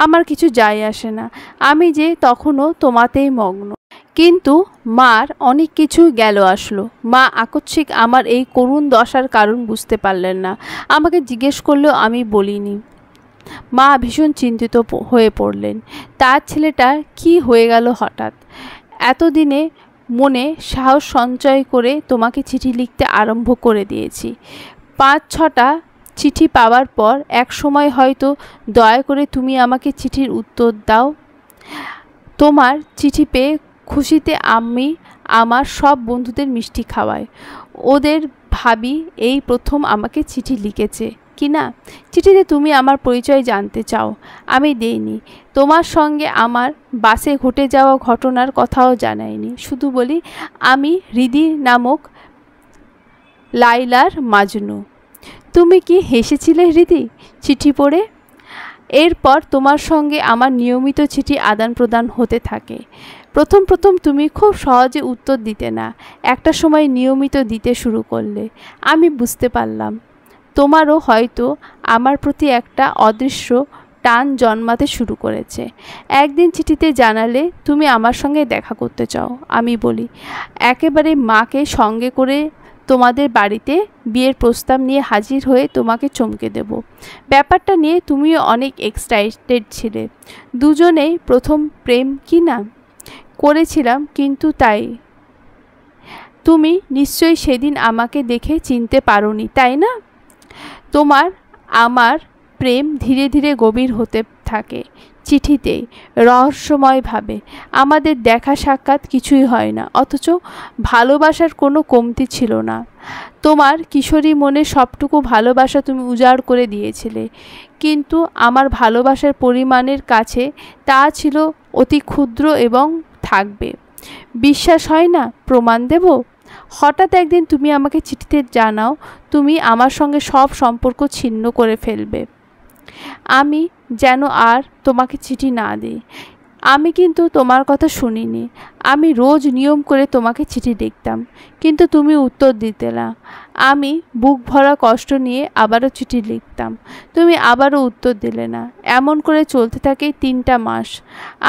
আমার কিছু যায় আসে না, আমি যে তখনও তোমাতেই মগ্ন। কিন্তু মার অনেক কিছু গেল আসলো। মা আকস্মিক আমার এই করুণ দশার কারণ বুঝতে পারলেন না। আমাকে জিজ্ঞেস করলেও আমি বলিনি। মা ভীষণ চিন্তিত হয়ে পড়লেন। তার ছেলেটার কি হয়ে গেল হঠাৎ? এতদিনে মনে সাহস সঞ্চয় করে তোমাকে চিঠি লিখতে আরম্ভ করে দিয়েছি। 5-6টা চিঠি পাওয়ার পর এক সময় হয়তো দয়া করে তুমি আমাকে চিঠির উত্তর দাও। তোমার চিঠি পেয়ে খুশিতে আমি আমার সব বন্ধুদের মিষ্টি খাওয়াই। ওদের ভাবি এই প্রথম আমাকে চিঠি লিখেছে কি না। চিঠিতে তুমি আমার পরিচয় জানতে চাও, আমি দেইনি। তোমার সঙ্গে আমার বাসে ঘটে যাওয়া ঘটনার কথাও জানাইনি। শুধু বলি আমি হৃদি নামক লাইলার মাজনু। তুমি কি হেসেছিলে হৃদি চিঠি পড়ে? এরপর তোমার সঙ্গে আমার নিয়মিত চিঠি আদান প্রদান হতে থাকে। প্রথম তুমি খুব সহজে উত্তর দিতে না, একটা সময় নিয়মিত দিতে শুরু করলে। আমি বুঝতে পারলাম তোমারও হয়তো আমার প্রতি একটা অদৃশ্য টান জন্মাতে শুরু করেছে। একদিন চিঠিতে জানালে তুমি আমার সঙ্গে দেখা করতে চাও। আমি বলি একেবারে মাকে সঙ্গে করে তোমাদের বাড়িতে বিয়ের প্রস্তাব নিয়ে হাজির হয়ে তোমাকে চমকে দেব। ব্যাপারটা নিয়ে তুমিও অনেক এক্সাইটেড ছিলে। দুজনেই প্রথম প্রেম কি না করেছিলাম, কিন্তু তাই তুমি নিশ্চয়ই সেদিন আমাকে দেখে চিনতে পারোনি, তাই না? তোমার আমার প্রেম ধীরে ধীরে গভীর হতে থাকে। চিঠিতে রহস্যময়ভাবে। আমাদের দেখা সাক্ষাৎ কিছুই হয় না, অথচ ভালোবাসার কোনো কমতি ছিল না। তোমার কিশোরী মনে সবটুকু ভালোবাসা তুমি উজাড় করে দিয়েছিলে, কিন্তু আমার ভালোবাসার পরিমাণের কাছে তা ছিল অতি ক্ষুদ্র এবং থাকবে। বিশ্বাস হয় না? প্রমাণ দেব। হঠাৎ একদিন তুমি আমাকে চিঠিতে জানাও তুমি আমার সঙ্গে সব সম্পর্ক ছিন্ন করে ফেলবে। আমি যেন আর তোমাকে চিঠি না দিই। আমি কিন্তু তোমার কথা শুনিনি। আমি রোজ নিয়ম করে তোমাকে চিঠি লিখতাম, কিন্তু তুমি উত্তর দিতে না। আমি বুক ভরা কষ্ট নিয়ে আবারও চিঠি লিখতাম, তুমি আবারও উত্তর দিলে না। এমন করে চলতে থাকে 3টা মাস।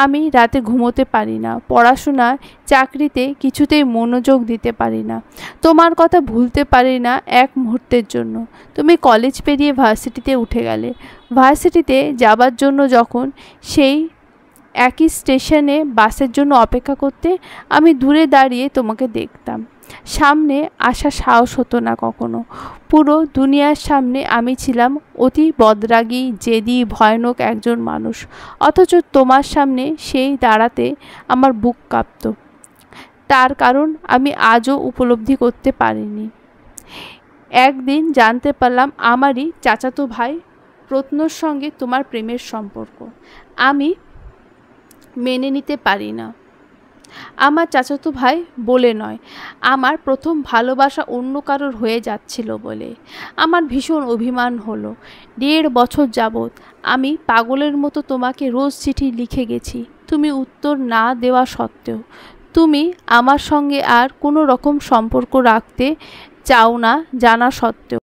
আমি রাতে ঘুমোতে পারি না, পড়াশোনায় চাকরিতে কিছুতেই মনোযোগ দিতে পারি না, তোমার কথা ভুলতে পারি না এক মুহূর্তের জন্য। তুমি কলেজ পেরিয়ে ভার্সিটিতে উঠে গেলে। ভার্সিটিতে যাবার জন্য যখন সেই একই স্টেশনে বাসের জন্য অপেক্ষা করতে, আমি দূরে দাঁড়িয়ে তোমাকে দেখতাম। সামনে আসার সাহস হতো না কখনো। পুরো দুনিয়ার সামনে আমি ছিলাম অতি বদরাগী, জেদি, ভয়ানক একজন মানুষ, অথচ তোমার সামনে সেই দাঁড়াতে আমার বুক কাঁপত। তার কারণ আমি আজও উপলব্ধি করতে পারিনি। একদিন জানতে পারলাম আমারই চাচাতো ভাই প্রত্নর সঙ্গে তোমার প্রেমের সম্পর্ক। আমি মেনে নিতে পারি না। আমার চাচাতো ভাই বলে নয়, আমার প্রথম ভালোবাসা অন্য কারোর হয়ে যাচ্ছিল বলে। আমার ভীষণ অভিমান হলো। 1.5 বছর যাবৎ আমি পাগলের মতো তোমাকে রোজ চিঠি লিখে গেছি, তুমি উত্তর না দেওয়া সত্ত্বেও। তুমি আমার সঙ্গে আর কোনো রকম সম্পর্ক রাখতে চাও না জানা সত্ত্বেও।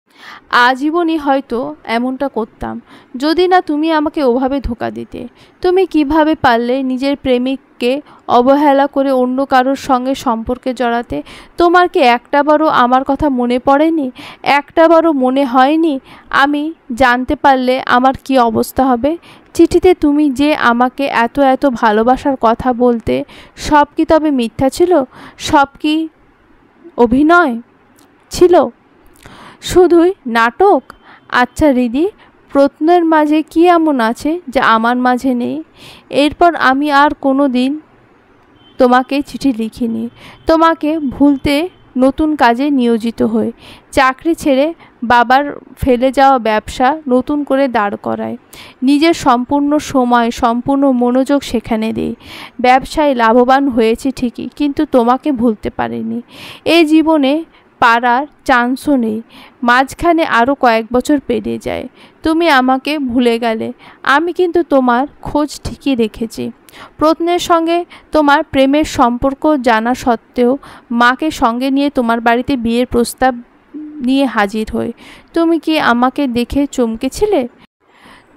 আজীবনই হয়তো এমনটা করতাম, যদি না তুমি আমাকে ওভাবে ধোঁকা দিতে। তুমি কিভাবে পারলে নিজের প্রেমিককে অবহেলা করে অন্য কারোর সঙ্গে সম্পর্কে জড়াতে? তোমার কি একটাবারও আমার কথা মনে পড়েনি? একটাবারও মনে হয়নি আমি জানতে পারলে আমার কি অবস্থা হবে? চিঠিতে তুমি যে আমাকে এত এত ভালোবাসার কথা বলতে, সব কি তবে মিথ্যা ছিল? সব কি অভিনয় ছিল? শুধুই নাটক? আচ্ছা রিদি, প্রত্নের মাঝে কি এমন আছে যা আমার মাঝে নেই? এরপর আমি আর কোনো দিন তোমাকে চিঠি লিখিনি। তোমাকে ভুলতে নতুন কাজে নিয়োজিত হই। চাকরি ছেড়ে বাবার ফেলে যাওয়া ব্যবসা নতুন করে দাঁড় করায়। নিজের সম্পূর্ণ সময়, সম্পূর্ণ মনোযোগ সেখানে দিই। ব্যবসায় লাভবান হয়েছি ঠিকই, কিন্তু তোমাকে ভুলতে পারিনি। এই জীবনে পারার চান্সও নেই। মাঝখানে আরও কয়েক বছর পেরিয়ে যায়, তুমি আমাকে ভুলে গেলে। আমি কিন্তু তোমার খোঁজ ঠিকই রেখেছি। প্রত্নের সঙ্গে তোমার প্রেমের সম্পর্ক জানা সত্ত্বেও মাকে সঙ্গে নিয়ে তোমার বাড়িতে বিয়ের প্রস্তাব নিয়ে হাজির হই। তুমি কি আমাকে দেখে চমকেছিলে?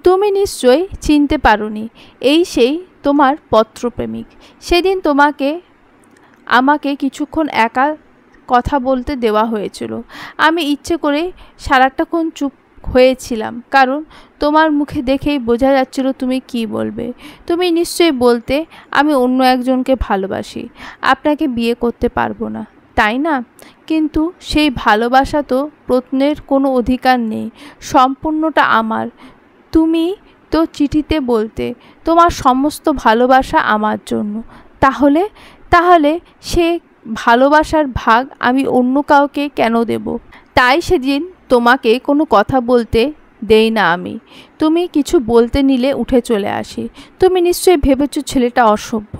তুমি নিশ্চয়ই চিনতে পারোনি, এই সেই তোমার পত্রপ্রেমিক। সেদিন আমাকে কিছুক্ষণ একা কথা বলতে দেওয়া হয়েছিল। আমি ইচ্ছে করে সারাটাক্ষণ চুপ হয়েছিলাম, কারণ তোমার মুখে দেখেই বোঝা যাচ্ছিল তুমি কি বলবে। তুমি নিশ্চয়ই বলতে, আমি অন্য একজনকে ভালোবাসি, আপনাকে বিয়ে করতে পারবো না, তাই না? কিন্তু সেই ভালোবাসা তো প্রত্নের কোনো অধিকার নেই, সম্পূর্ণটা আমার। তুমি তো চিঠিতে বলতে তোমার সমস্ত ভালোবাসা আমার জন্য। তাহলে সে ভালোবাসার ভাগ আমি অন্য কাউকে কেন দেব? তাই সেদিন তোমাকে কোনো কথা বলতে দেই না আমি। তুমি কিছু বলতে নিলে উঠে চলে আসি। তুমি নিশ্চয়ই ভেবেছ ছেলেটা অসভ্য।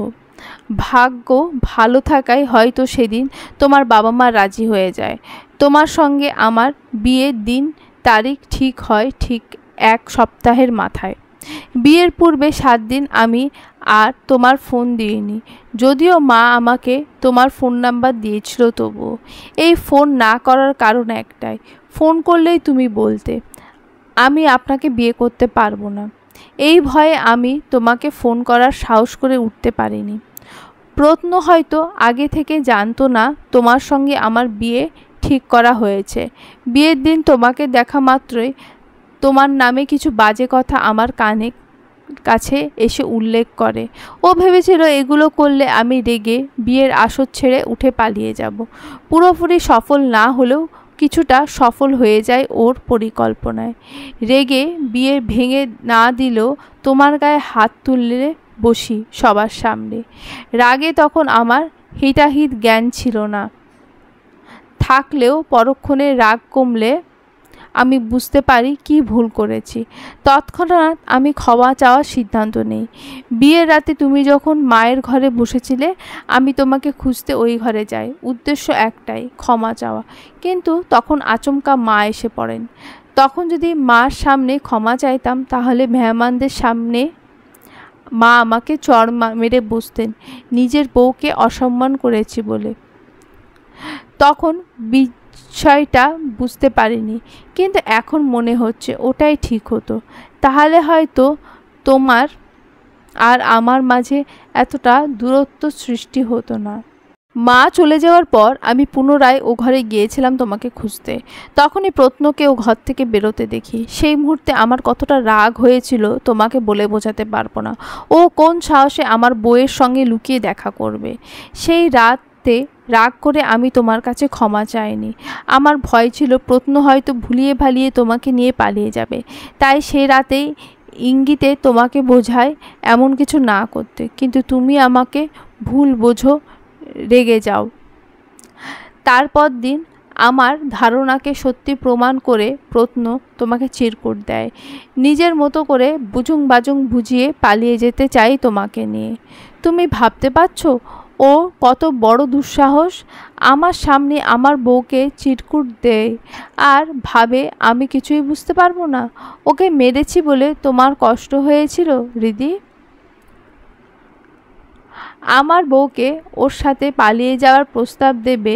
ভাগ্য ভালো থাকায় হয়তো সেদিন তোমার বাবা মা রাজি হয়ে যায়। তোমার সঙ্গে আমার বিয়ের দিন তারিখ ঠিক হয় ঠিক 1 সপ্তাহের মাথায়। বিয়ের পূর্বে 7 দিন আমি আর তোমার ফোন দিইনি, যদিও মা আমাকে তোমার ফোন নাম্বার দিয়েছিল। তবুও এই ফোন না করার কারণ একটাই, ফোন করলেই তুমি বলতে আমি আপনাকে বিয়ে করতে পারবো না। এই ভয়ে আমি তোমাকে ফোন করার সাহস করে উঠতে পারিনি। প্রত্ন হয়তো আগে থেকে জানতো না তোমার সঙ্গে আমার বিয়ে ঠিক করা হয়েছে। বিয়ের দিন তোমাকে দেখা মাত্রই তোমার নামে কিছু বাজে কথা আমার কাছে এসে উল্লেখ করে। ও ভেবেছিল এগুলো করলে আমি রেগে বিয়ের আসর ছেড়ে উঠে পালিয়ে যাব। পুরোপুরি সফল না হলেও কিছুটা সফল হয়ে যায় ওর পরিকল্পনায়। রেগে বিয়ে ভেঙে না দিলেও তোমার গায়ে হাত তুললে বসি সবার সামনে। রাগে তখন আমার হিতাহিত জ্ঞান ছিল না, থাকলেও পরক্ষণে রাগ কমলে আমি বুঝতে পারি কি ভুল করেছি। তৎক্ষণাৎ আমি ক্ষমা চাওয়ার সিদ্ধান্ত নেই। বিয়ের রাতে তুমি যখন মায়ের ঘরে বসেছিলে, আমি তোমাকে খুঁজতে ওই ঘরে যাই, উদ্দেশ্য একটাই, ক্ষমা চাওয়া। কিন্তু তখন আচমকা মা এসে পড়েন। তখন যদি মার সামনে ক্ষমা চাইতাম, তাহলে মেহমানদের সামনে মা আমাকে চড় মেরে বসতেন নিজের বউকে অসম্মান করেছি বলে। তখন বিষয়টা বুঝতে পারিনি, কিন্তু এখন মনে হচ্ছে ওটাই ঠিক হতো। তাহলে হয়তো তোমার আর আমার মাঝে এতটা দূরত্ব সৃষ্টি হতো না। মা চলে যাওয়ার পর আমি পুনরায় ও ঘরে গিয়েছিলাম তোমাকে খুঁজতে। তখনই প্রত্নকে ও ঘর থেকে বেরোতে দেখি। সেই মুহূর্তে আমার কতটা রাগ হয়েছিল তোমাকে বলে বোঝাতে পারবো না। ও কোন সাহসে আমার বউয়ের সঙ্গে লুকিয়ে দেখা করবে। সেই রাতে রাগ করে আমি তোমার কাছে ক্ষমা চাইনি। আমার ভয় ছিল প্রত্ন হয়তো ভুলিয়ে ভালিয়ে তোমাকে নিয়ে পালিয়ে যাবে। তাই সেই রাতেই ইঙ্গিতে তোমাকে বোঝায় এমন কিছু না করতে, কিন্তু তুমি আমাকে ভুল বোঝো, রেগে যাও। তারপর দিন আমার ধারণাকে সত্যি প্রমাণ করে প্রত্ন তোমাকে চিরকুট দেয়। নিজের মতো করে বুজুং বাজুং বুঝিয়ে পালিয়ে যেতে চাই তোমাকে নিয়ে। তুমি ভাবতে পারছো ও কত বড় দুঃসাহস? আমার সামনে আমার বউকে চিরকুট দেয় আর ভাবে আমি কিছুই বুঝতে পারবো না। ওকে মেরেছি বলে তোমার কষ্ট হয়েছিল রিদি? আমার বউকে ওর সাথে পালিয়ে যাওয়ার প্রস্তাব দেবে,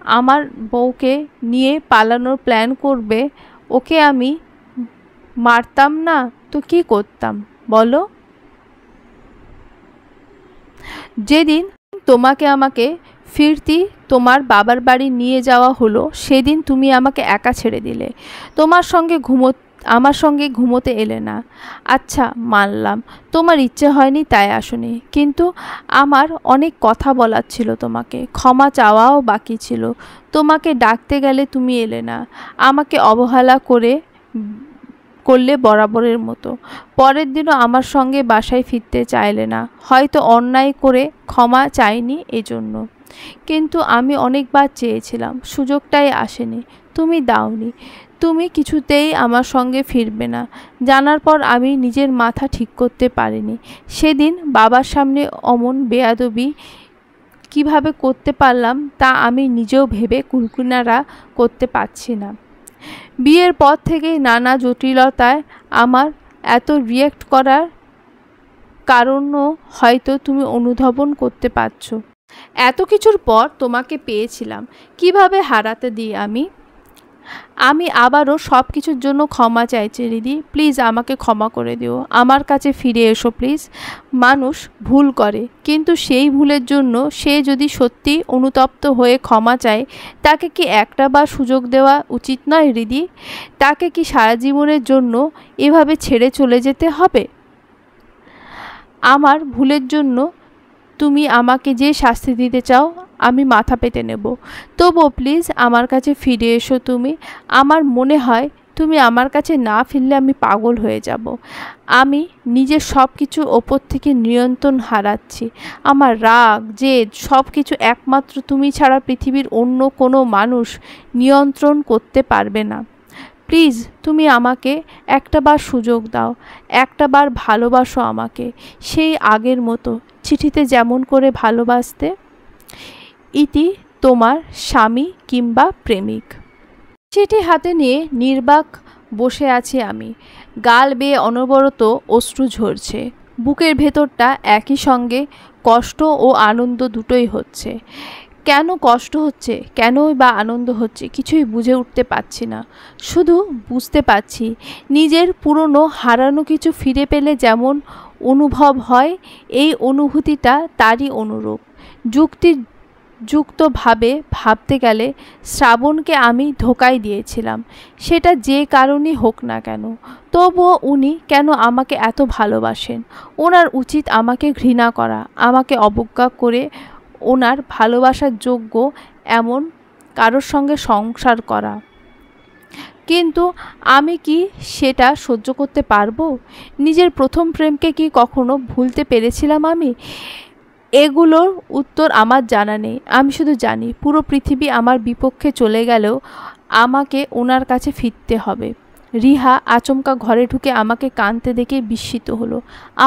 আমার বউকে নিয়ে পালানোর প্ল্যান করবে। ওকে আমি মারতাম না তো কি করতাম বলো? যেদিন তোমাকে আমাকে ফিরতি তোমার বাবার বাড়ি নিয়ে যাওয়া হলো, সেদিন তুমি আমাকে একা ছেড়ে দিলে। আমার সঙ্গে ঘুমোতে এলে না। আচ্ছা মানলাম তোমার ইচ্ছে হয়নি তাই আসনি, কিন্তু আমার অনেক কথা বলার ছিল তোমাকে, ক্ষমা চাওয়াও বাকি ছিল। তোমাকে ডাকতে গেলে তুমি এলে না, আমাকে অবহেলা করলে বরাবরের মতো। পরের দিনও আমার সঙ্গে বাসায় ফিরতে চাইলে না। হয়তো অন্যায় করে ক্ষমা চাইনি এজন্য, কিন্তু আমি অনেকবার চেয়েছিলাম, সুযোগটাই আসেনি, তুমি দাওনি। তুমি কিছুতেই আমার সঙ্গে ফিরবে না জানার পর আমি নিজের মাথা ঠিক করতে পারিনি। সেদিন বাবার সামনে অমন বেয়াদবি কিভাবে করতে পারলাম তা আমি নিজেও ভেবে কুলকুনারা করতে পারছি না। বিয়ের পর থেকেই নানা জটিলতায় আমার এত রিয়্যাক্ট করার কারণও হয়তো তুমি অনুধাবন করতে পারছো। এত কিছুর পর তোমাকে পেয়েছিলাম, কিভাবে হারাতে দিই আমি আবারও সব কিছুর জন্য ক্ষমা চাইছি রিদি। প্লিজ আমাকে ক্ষমা করে দিও, আমার কাছে ফিরে এসো প্লিজ। মানুষ ভুল করে, কিন্তু সেই ভুলের জন্য সে যদি সত্যি অনুতপ্ত হয়ে ক্ষমা চায়, তাকে কি একটা বার সুযোগ দেওয়া উচিত নয় রিদি? তাকে কি সারা জীবনের জন্য এভাবে ছেড়ে চলে যেতে হবে? আমার ভুলের জন্য তুমি আমাকে যে শাস্তি দিতে চাও আমি মাথা পেতে নেব, তবুও প্লিজ আমার কাছে ফিরে এসো তুমি। আমার মনে হয় তুমি আমার কাছে না ফিরলে আমি পাগল হয়ে যাব। আমি নিজের সব কিছু ওপর থেকে নিয়ন্ত্রণ হারাচ্ছি। আমার রাগ জেদ সব কিছু একমাত্র তুমি ছাড়া পৃথিবীর অন্য কোনো মানুষ নিয়ন্ত্রণ করতে পারবে না। প্লিজ তুমি আমাকে একটাবার সুযোগ দাও, একটাবার ভালোবাসো আমাকে, সেই আগের মতো চিঠিতে যেমন করে ভালোবাসতে। ইতি তোমার স্বামী কিংবা প্রেমিক। চিঠি হাতে নিয়ে নির্বাক বসে আছি আমি। গাল বেয়ে অনবরত অশ্রু ঝরছে। বুকের ভেতরটা একই সঙ্গে কষ্ট ও আনন্দ দুটোই হচ্ছে। কেন কষ্ট হচ্ছে, কেনই বা আনন্দ হচ্ছে কিছুই বুঝে উঠতে পারছি না। শুধু বুঝতে পারছি নিজের পুরনো হারানো কিছু ফিরে পেলে যেমন অনুভব হয়, এই অনুভূতিটা তারই অনুরূপ। যুক্তিযুক্তভাবে ভাবতে গেলে শ্রাবণকে আমি ধোঁকায় দিয়েছিলাম, সেটা যে কারণেই হোক না কেন। তবুও উনি কেন আমাকে এত ভালোবাসেন? ওনার উচিত আমাকে ঘৃণা করা, আমাকে অবজ্ঞা করে ওনার ভালোবাসার যোগ্য এমন কারোর সঙ্গে সংসার করা। কিন্তু আমি কি সেটা সহ্য করতে পারবো? নিজের প্রথম প্রেমকে কি কখনো ভুলতে পেরেছিলাম আমি? এগুলোর উত্তর আমার জানা নেই। আমি শুধু জানি পুরো পৃথিবী আমার বিপক্ষে চলে গেলেও আমাকে ওনার কাছে ফিরতে হবে। রিহা আচমকা ঘরে ঢুকে আমাকে কাঁদতে দেখে বিস্মিত হলো।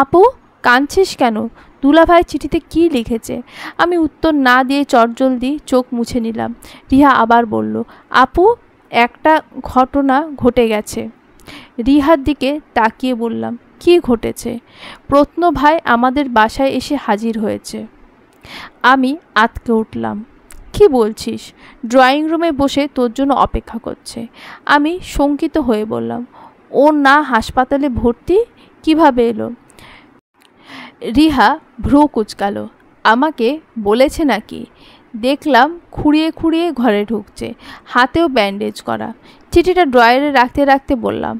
আপু, কাঁদছিস কেন? দুলাভাই চিঠিতে কি লিখেছে? আমি উত্তর না দিয়ে চটজলদি চোখ মুছে নিলাম। রিহা আবার বলল, আপু, একটা ঘটনা ঘটে গেছে। রিহার দিকে তাকিয়ে বললাম, কি ঘটেছে? প্রত্ন ভাই আমাদের বাসায় এসে হাজির হয়েছে। আমি আঁতকে উঠলাম। কি বলছিস? ড্রয়িং রুমে বসে তোর জন্য অপেক্ষা করছে। আমি শঙ্কিত হয়ে বললাম, ও না হাসপাতালে ভর্তি? কিভাবে এলো? রিহা ভ্রু কুঁচকাল। আমাকে বলেছে নাকি? দেখলাম খুঁড়িয়ে খুঁড়িয়ে ঘরে ঢুকছে, হাতেও ব্যান্ডেজ করা। চিঠিটা ড্রয়ারে রাখতে রাখতে বললাম,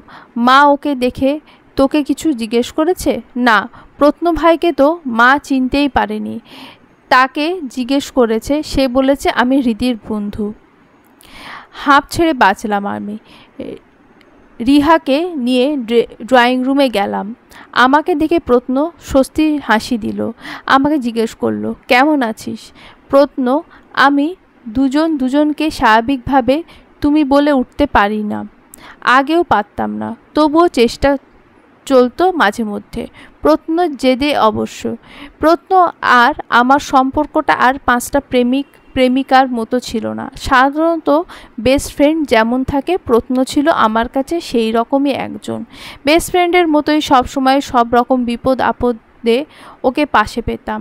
মা ওকে দেখে তোকে কিছু জিজ্ঞেস করেছে? না, প্রত্ন ভাইকে তো মা চিনতেই পারেনি। তাকে জিজ্ঞেস করেছে, সে বলেছে আমি হৃদির বন্ধু। হাঁপ ছেড়ে বাঁচলাম আমি। রিহাকে নিয়ে ড্রয়িং রুমে গেলাম। আমাকে দেখে প্রত্ন স্বস্তি হাসি দিল। আমাকে জিজ্ঞেস করলো, কেমন আছিস? প্রত্ন, আমি দুজনকে স্বাভাবিকভাবে তুমি বলে উঠতে পারি না, আগেও পারতাম না, তবুও চেষ্টা চলতো মাঝে মধ্যে। প্রত্ন জেদে অবশ্য। প্রত্ন আর আমার সম্পর্কটা আর 5টা প্রেমিকার মতো ছিল না। সাধারণত বেস্ট ফ্রেন্ড যেমন থাকে, প্রত্ন ছিল আমার কাছে সেই রকমই একজন। বেস্ট ফ্রেন্ডের মতোই সবসময় সব রকম বিপদ আপদে ওকে পাশে পেতাম।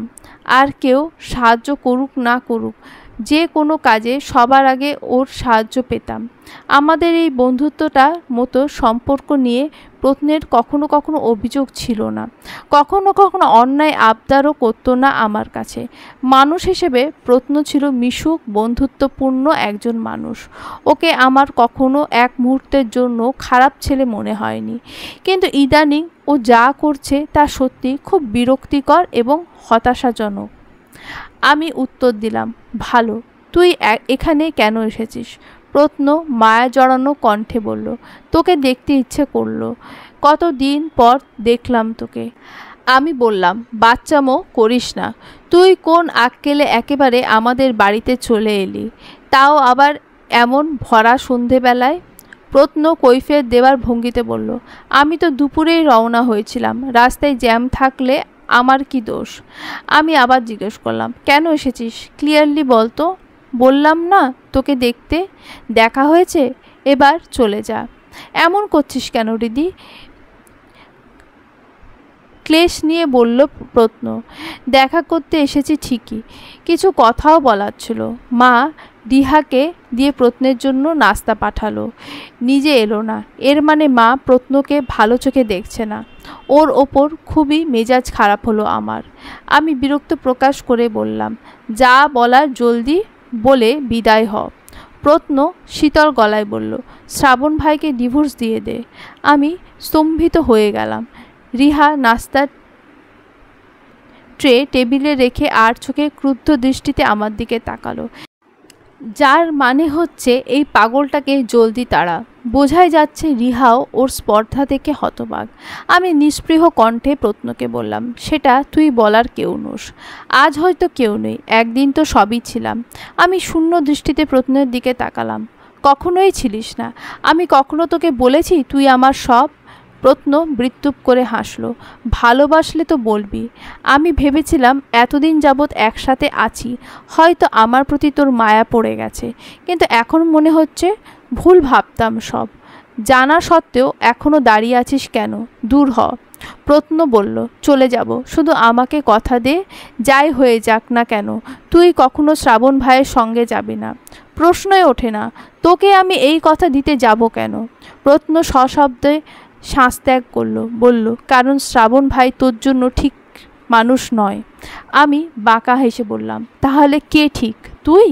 আর কেউ সাহায্য করুক না করুক, যে কোনো কাজে সবার আগে ওর সাহায্য পেতাম। আমাদের এই বন্ধুত্বটার মতো সম্পর্ক নিয়ে প্রত্নের কখনো কখনো অভিযোগ ছিল না, কখনো কখনো অন্যায় আবদারও করতো না আমার কাছে। মানুষ হিসেবে প্রত্ন ছিল মিশুক, বন্ধুত্বপূর্ণ একজন মানুষ। ওকে আমার কখনো এক মুহূর্তের জন্য খারাপ ছেলে মনে হয়নি। কিন্তু ইদানিং ও যা করছে তা সত্যি খুব বিরক্তিকর এবং হতাশাজনক। আমি উত্তর দিলাম, ভালো, তুই এখানে কেন এসেছিস? প্রত্ন মায়া জড়ানো কণ্ঠে বলল, তোকে দেখতে ইচ্ছে করলো, কতদিন পর দেখলাম তোকে। আমি বললাম, বাচ্চামো করিস না। তুই কোন আক্কেলে একেবারে আমাদের বাড়িতে চলে এলি, তাও আবার এমন ভরা সন্ধেবেলায়? প্রত্ন কৈফিয়ত দেওয়ার ভঙ্গিতে বলল, আমি তো দুপুরেই রওনা হয়েছিলাম, রাস্তায় জ্যাম থাকলে আমার কি দোষ? আমি আবার জিজ্ঞেস করলাম, কেন এসেছিস ক্লিয়ারলি বল তো। বললাম না তোকে দেখতে, দেখা হয়েছে, এবার চলে যা। এমন করছিস কেন হৃদি? ক্লেশ নিয়ে বলল প্রত্ন। দেখা করতে এসেছি ঠিকই, কিছু কথাও বলার ছিল। মা রিহাকে দিয়ে প্রত্নের জন্য নাস্তা পাঠালো, নিজে এলো না। এর মানে মা প্রত্নকে ভালো চোখে দেখছে না। ওর ওপর খুবই মেজাজ খারাপ হলো আমার। আমি বিরক্ত প্রকাশ করে বললাম, যা বলার জলদি বলে বিদায় হ। প্রত্ন শীতল গলায় বলল, শ্রাবণ ভাইকে ডিভোর্স দিয়ে দে। আমি স্তম্ভিত হয়ে গেলাম। রিহা নাস্তার ট্রে টেবিলে রেখে আর চোখে ক্রুদ্ধ দৃষ্টিতে আমার দিকে তাকালো, যার মানে হচ্ছে এই পাগলটাকে জলদি তাড়া। বোঝাই যাচ্ছে রিহাও ওর স্পর্ধা থেকে হতবাক। আমি নিস্পৃহ কণ্ঠে প্রত্নকে বললাম, সেটা তুই বলার কেউ নোস। আজ হয়তো কেউ নেই, একদিন তো সবই ছিলাম। আমি শূন্য দৃষ্টিতে প্রত্নের দিকে তাকালাম। কখনোই ছিলিস না। আমি কখনো তোকে বলেছি তুই আমার সব? প্রত্ন বৃত্তুপ করে হাসলো। ভালোবাসলে তো বলবি। আমি ভেবেছিলাম এতদিন যাবৎ একসাথে আছি, হয়তো আমার প্রতি তোর মায়া পড়ে গেছে, কিন্তু এখন মনে হচ্ছে ভুল ভাবতাম সব। জানা সত্ত্বেও এখনও দাঁড়িয়ে আছিস কেন? দূর হ। প্রত্ন বলল, চলে যাব, শুধু আমাকে কথা দে, যাই হয়ে যাক না কেন তুই কখনো শ্রাবণ ভাইয়ের সঙ্গে যাবি না। প্রশ্নই ওঠে না, তোকে আমি এই কথা দিতে যাব কেন? প্রত্ন সশব্দে শ্বাস ত্যাগ করলো, বলল, কারণ শ্রাবণ ভাই তোর জন্য ঠিক মানুষ নয়। আমি বাঁকা হেসে বললাম, তাহলে কে ঠিক? তুই?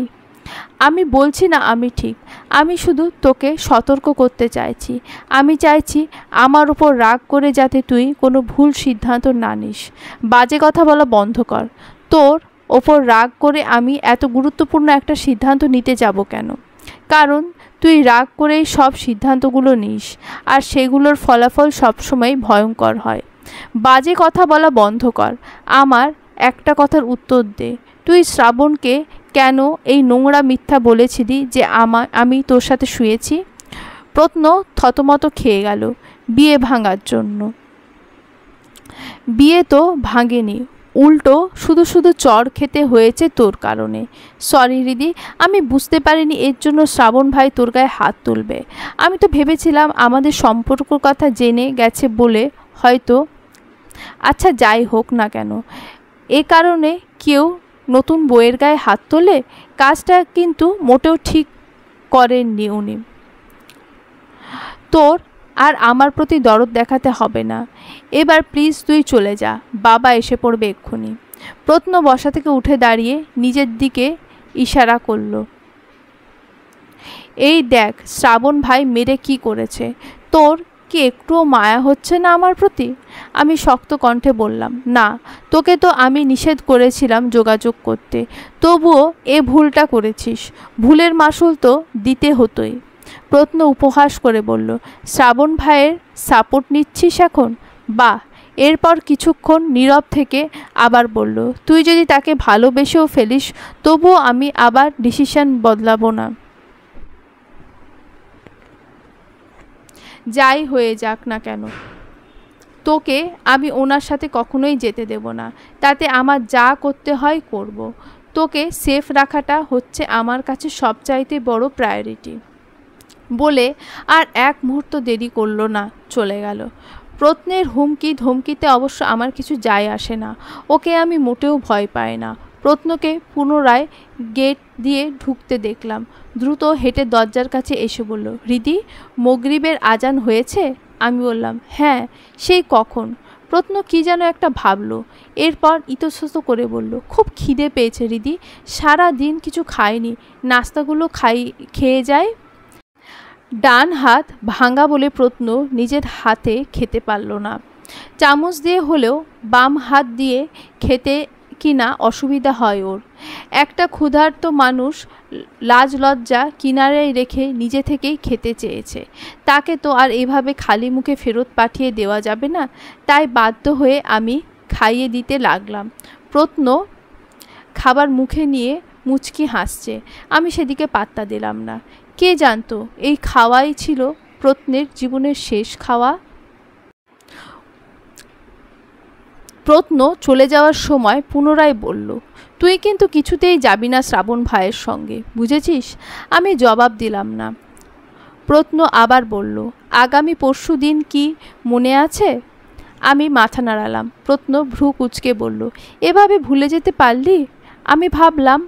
আমি বলছি না আমি ঠিক, আমি শুধু তোকে সতর্ক করতে চাইছি। আমি চাইছি আমার উপর রাগ করে যাতে তুই কোনো ভুল সিদ্ধান্ত না নিস। বাজে কথা বলা বন্ধ কর। তোর ওপর রাগ করে আমি এত গুরুত্বপূর্ণ একটা সিদ্ধান্ত নিতে যাব কেন? কারণ তুই রাগ করেই সব সিদ্ধান্তগুলো নিস, আর সেগুলোর ফলাফল সবসময় ভয়ঙ্কর হয়। বাজে কথা বলা বন্ধ কর। আমার একটা কথার উত্তর দে, তুই শ্রাবণকে কেন এই নোংরা মিথ্যা বলেছিলি যে আমি তোর সাথে শুয়েছি? প্রত্ন থতমত খেয়ে গেল। বিয়ে ভাঙার জন্য। বিয়ে তো ভাঙেনি, উল্টো শুধু শুধু চড় খেতে হয়েছে তোর কারণে। সরি হৃদি, আমি বুঝতে পারিনি এর জন্য শ্রাবণ ভাই তোর গায়ে হাত তুলবে। আমি তো ভেবেছিলাম আমাদের সম্পর্কর কথা জেনে গেছে বলে হয়তো। আচ্ছা যাই হোক না কেন, এ কারণে কেউ নতুন বউয়ের গায়ে হাত তোলে? কাজটা কিন্তু মোটেও ঠিক করেননি উনি। তোর আর আমার প্রতি দরদ দেখাতে হবে না। এবার প্লিজ তুই চলে যা, বাবা এসে পড়বে এক্ষুনি। প্রত্ন বসা থেকে উঠে দাঁড়িয়ে নিজের দিকে ইশারা করল। এই দেখ শ্রাবণ ভাই মেরে কি করেছে, তোর কি একটুও মায়া হচ্ছে না আমার প্রতি? আমি শক্ত কণ্ঠে বললাম, না, তোকে তো আমি নিষেধ করেছিলাম যোগাযোগ করতে, তবুও এ ভুলটা করেছিস। ভুলের মাসুল তো দিতে হতোই। প্রত্ন উপহাস করে বলল, শ্রাবণ ভাইয়ের সাপোর্ট নিচ্ছিস এখন? বাহ। এরপর কিছুক্ষণ নীরব থেকে আবার বলল, তুই যদি তাকে ভালোবেসেও ফেলিস তবুও আমি আবার ডিসিশন বদলাবো না। যাই হয়ে যাক না কেন, তোকে আমি ওনার সাথে কখনোই যেতে দেব না। তাতে আমার যা করতে হয় করব। তোকে সেফ রাখাটা হচ্ছে আমার কাছে সবচাইতে বড় প্রায়োরিটি। বলে আর এক মুহূর্ত দেরি করল না, চলে গেল। প্রত্নের হুমকি ধমকিতে অবশ্য আমার কিছু যায় আসে না, ওকে আমি মোটেও ভয় পাই না। প্রত্নকে পুনরায় গেট দিয়ে ঢুকতে দেখলাম। দ্রুত হেঁটে দরজার কাছে এসে বলল, হৃদি, মগরিবের আজান হয়েছে? আমি বললাম, হ্যাঁ, সেই কখন। প্রত্ন কি যেন একটা ভাবলো, এরপর ইতস্তত করে বলল, খুব খিদে পেয়েছে হৃদি, সারা দিন কিছু খাইনি, নাস্তাগুলো খেয়ে যায়। ডান হাত ভাঙা বলে প্রত্ন নিজের হাতে খেতে পারল না। চামচ দিয়ে হলেও বাম হাত দিয়ে খেতে কিনা অসুবিধা হয় ওর। একটা ক্ষুধার্ত মানুষ লাজ লজ্জা কিনারায় রেখে নিজে থেকেই খেতে চেয়েছে, তাকে তো আর এভাবে খালি মুখে ফেরত পাঠিয়ে দেওয়া যাবে না। তাই বাধ্য হয়ে আমি খাইয়ে দিতে লাগলাম। প্রত্ন খাবার মুখে নিয়ে মুচকি হাসছে, আমি সেদিকে পাত্তা দিলাম না। কে জানতো এই খাওয়াই ছিল প্রত্নের জীবনের শেষ খাওয়া। প্রত্ন চলে যাওয়ার সময় পুনরায় বলল, তুই কিন্তু কিছুতেই যাবি না শ্রাবণ ভাইয়ের সঙ্গে, বুঝেছিস? আমি জবাব দিলাম না। প্রত্ন আবার বলল, আগামী পরশু দিন কি মনে আছে? আমি মাথা নাড়ালাম। প্রত্ন ভ্রু কুঁচকে বলল, এভাবে ভুলে যেতে পারলি? আমি ভাবলাম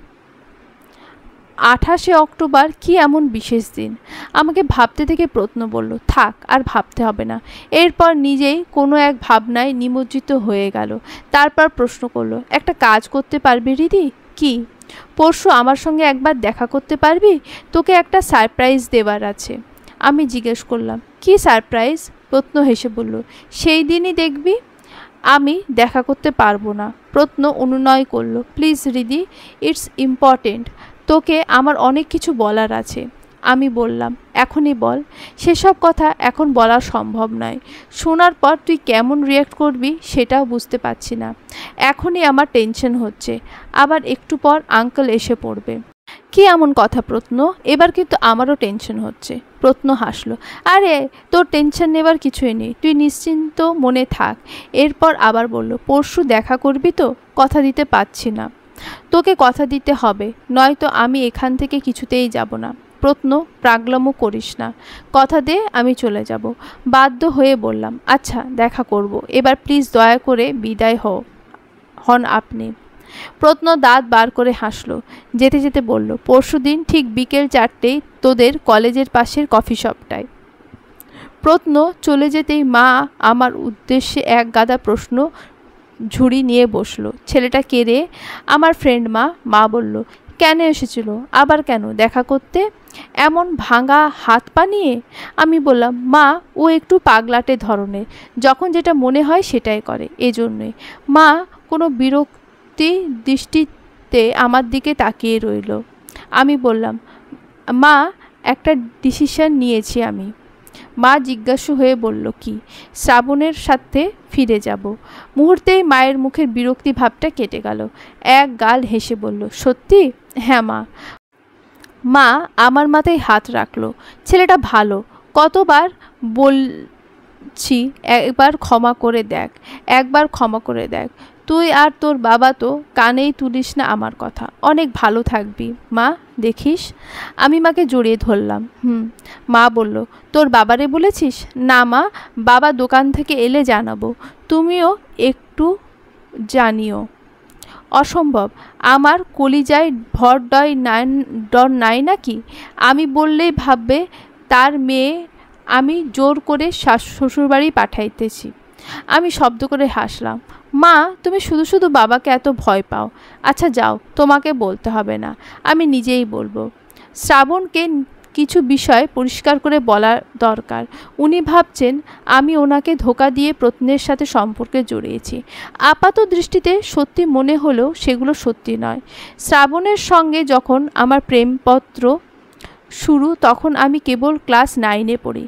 28শে অক্টোবর কি এমন বিশেষ দিন। আমাকে ভাবতে থেকে প্রত্ন বলল, থাক, আর ভাবতে হবে না। এরপর নিজেই কোনো এক ভাবনায় নিমজ্জিত হয়ে গেল। তারপর প্রশ্ন করলো, একটা কাজ করতে পারবি হৃদি? কি? পরশু আমার সঙ্গে একবার দেখা করতে পারবি? তোকে একটা সারপ্রাইজ দেওয়ার আছে। আমি জিজ্ঞেস করলাম, কি সারপ্রাইজ? প্রত্ন হেসে বলল, সেই দিনই দেখবি। আমি দেখা করতে পারবো না। প্রত্ন অনুনয় করল, প্লিজ হৃদি, ইটস ইম্পর্টেন্ট, তোকে আমার অনেক কিছু বলার আছে। আমি বললাম, এখনই বল। সেসব কথা এখন বলা সম্ভব নয়। শোনার পর তুই কেমন রিয়্যাক্ট করবি সেটাও বুঝতে পারছি না। এখনই আমার টেনশন হচ্ছে, আবার একটু পর আঙ্কেল এসে পড়বে। কি এমন কথা প্রত্ন? এবার কিন্তু আমারও টেনশন হচ্ছে। প্রত্ন হাসলো, আরে তোর টেনশন নেবার কিছুই নেই, তুই নিশ্চিন্ত মনে থাক। এরপর আবার বলল, পরশু দেখা করবি তো? কথা দিতে পারছি না। তোকে কথা দিতে হবে, নয়তো আমি এখান থেকে কিছুতেই যাব না। প্রত্ন, প্রাগলামো করিস না, কথা দে আমি চলে যাব। বাধ্য হয়ে বললাম, আচ্ছা দেখা করব, এবার প্লিজ দয়া করে বিদায় হন আপনি। প্রত্ন দাঁত বার করে হাসলো। যেতে যেতে বলল, পরশুদিন ঠিক বিকেল 4টেয় তোদের কলেজের পাশের কফি শপটায়। প্রত্ন চলে যেতেই মা আমার উদ্দেশ্যে এক গাদা প্রশ্ন ঝুড়ি নিয়ে বসলো। ছেলেটা কে রে? আমার ফ্রেন্ড মা। মা বলল, কেন এসেছিল? আবার কেন? দেখা করতে? এমন ভাঙা হাত পা নিয়ে? আমি বললাম, মা ও একটু পাগলাটে ধরনের, যখন যেটা মনে হয় সেটাই করে, এজন্যই। মা কোনো বিরক্তি দৃষ্টিতে আমার দিকে তাকিয়ে রইল। আমি বললাম, মা, একটা ডিসিশন নিয়েছি আমি। মা জিজ্ঞাসু হয়ে বলল, কি? শ্রাবণের সাথে ফিরে যাব। মুহূর্তেই মায়ের মুখের বিরক্তি ভাবটা কেটে গেল। এক গাল হেসে বলল, সত্যি? হ্যাঁ মা। মা আমার মাথায় হাত রাখলো। ছেলেটা ভালো, কতবার বলছি একবার ক্ষমা করে দেখ, একবার ক্ষমা করে দেখ। তুই আর তোর বাবা তো কানেই তুলিস না আমার কথা। অনেক ভালো থাকবি মা, দেখিস। আমি মাকে জড়িয়ে ধরলাম। মা বলল, তোর বাবারে বলেছিস? না মা, বাবা দোকান থেকে এলে জানাবো। তুমিও একটু জানিও। অসম্ভব, আমার কলিজায় ডর নাই নাকি? আমি বললেই ভাববে তার মেয়ে আমি জোর করে শ্বশুরবাড়ি পাঠাইতেছি। আমি শব্দ করে হাসলাম। মা, তুমি শুধু শুধু বাবাকে এত ভয় পাও। আচ্ছা যাও, তোমাকে বলতে হবে না, আমি নিজেই বলবো। শ্রাবণকে কিছু বিষয় পরিষ্কার করে বলা দরকার। উনি ভাবছেন আমি ওনাকে ধোঁকা দিয়ে প্রত্নের সাথে সম্পর্কে জড়িয়েছি। আপাত দৃষ্টিতে সত্যি মনে হলেও সেগুলো সত্যি নয়। শ্রাবণের সঙ্গে যখন আমার প্রেমপত্র শুরু, তখন আমি কেবল ক্লাস 9-এ পড়ি।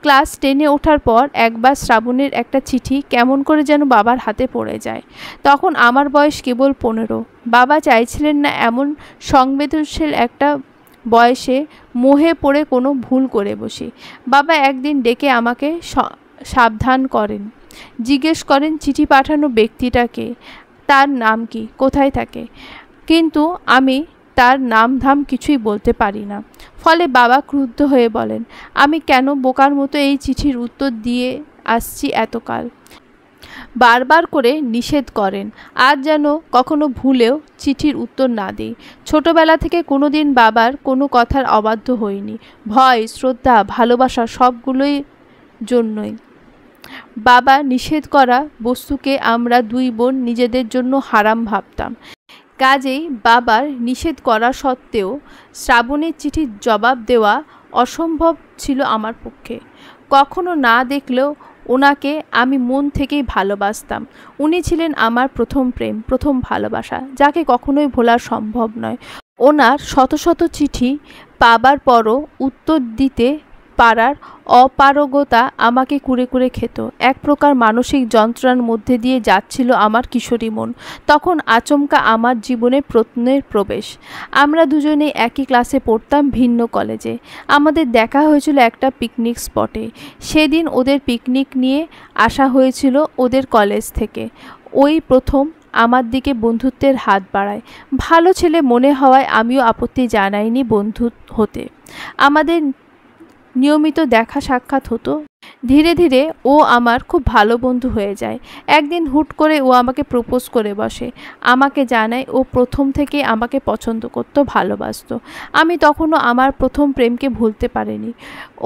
ক্লাস 10-এ ওঠার পর একবার শ্রাবণের একটা চিঠি কেমন করে যেন বাবার হাতে পড়ে যায়। তখন আমার বয়স কেবল 15। বাবা চাইছিলেন না এমন সংবেদনশীল একটা বয়সে মোহে পড়ে কোনো ভুল করে বসি। বাবা একদিন ডেকে আমাকে সাবধান করেন, জিজ্ঞেস করেন চিঠি পাঠানো ব্যক্তিটাকে, তার নাম কি, কোথায় থাকে। কিন্তু আমি তার নাম ধাম কিছুই বলতে পারি না। ফলে বাবা ক্রুদ্ধ হয়ে বলেন, আমি কেন বোকার মতো এই চিঠির উত্তর দিয়ে আসছি এতকাল। বারবার করে নিষেধ করেন আজ যেন কখনো ভুলেও চিঠির উত্তর না দিই। ছোটবেলা থেকে কোনোদিন বাবার কোনো কথার অবাধ্য হইনি। ভয়, শ্রদ্ধা, ভালোবাসা সবগুলোই জন্যই বাবা নিষেধ করা বস্তুকে আমরা দুই বোন নিজেদের জন্য হারাম ভাবতাম। কাজেই বাবার নিষেধ করা সত্ত্বেও শ্রাবণের চিঠির জবাব দেওয়া অসম্ভব ছিল আমার পক্ষে। কখনো না দেখলেও ওনাকে আমি মন থেকেই ভালোবাসতাম। উনি ছিলেন আমার প্রথম প্রেম, প্রথম ভালোবাসা, যাকে কখনোই ভোলা সম্ভব নয়। ওনার শত শত চিঠি পাবার পরও উত্তর দিতে পারার অপারগতা আমাকে কুরে কুরে খেত। এক প্রকার মানসিক যন্ত্রণার মধ্যে দিয়ে যাচ্ছিল আমার কিশোরী মন। তখন আচমকা আমার জীবনে প্রত্নের প্রবেশ। আমরা দুজনে একই ক্লাসে পড়তাম, ভিন্ন কলেজে। আমাদের দেখা হয়েছিল একটা পিকনিক স্পটে। সেদিন ওদের পিকনিক নিয়ে আসা হয়েছিল ওদের কলেজ থেকে। ওই প্রথম আমার দিকে বন্ধুত্বের হাত বাড়ায়। ভালো ছেলে মনে হওয়ায় আমিও আপত্তি জানাইনি বন্ধু হতে। আমাদের নিয়মিত দেখা সাক্ষাৎ হতো। ধীরে ধীরে ও আমার খুব ভালো বন্ধু হয়ে যায়। একদিন হুট করে ও আমাকে প্রপোজ করে বসে। আমাকে জানায় ও প্রথম থেকে আমাকে পছন্দ করত, ভালোবাসতো। আমি তখনও আমার প্রথম প্রেমকে ভুলতে পারিনি।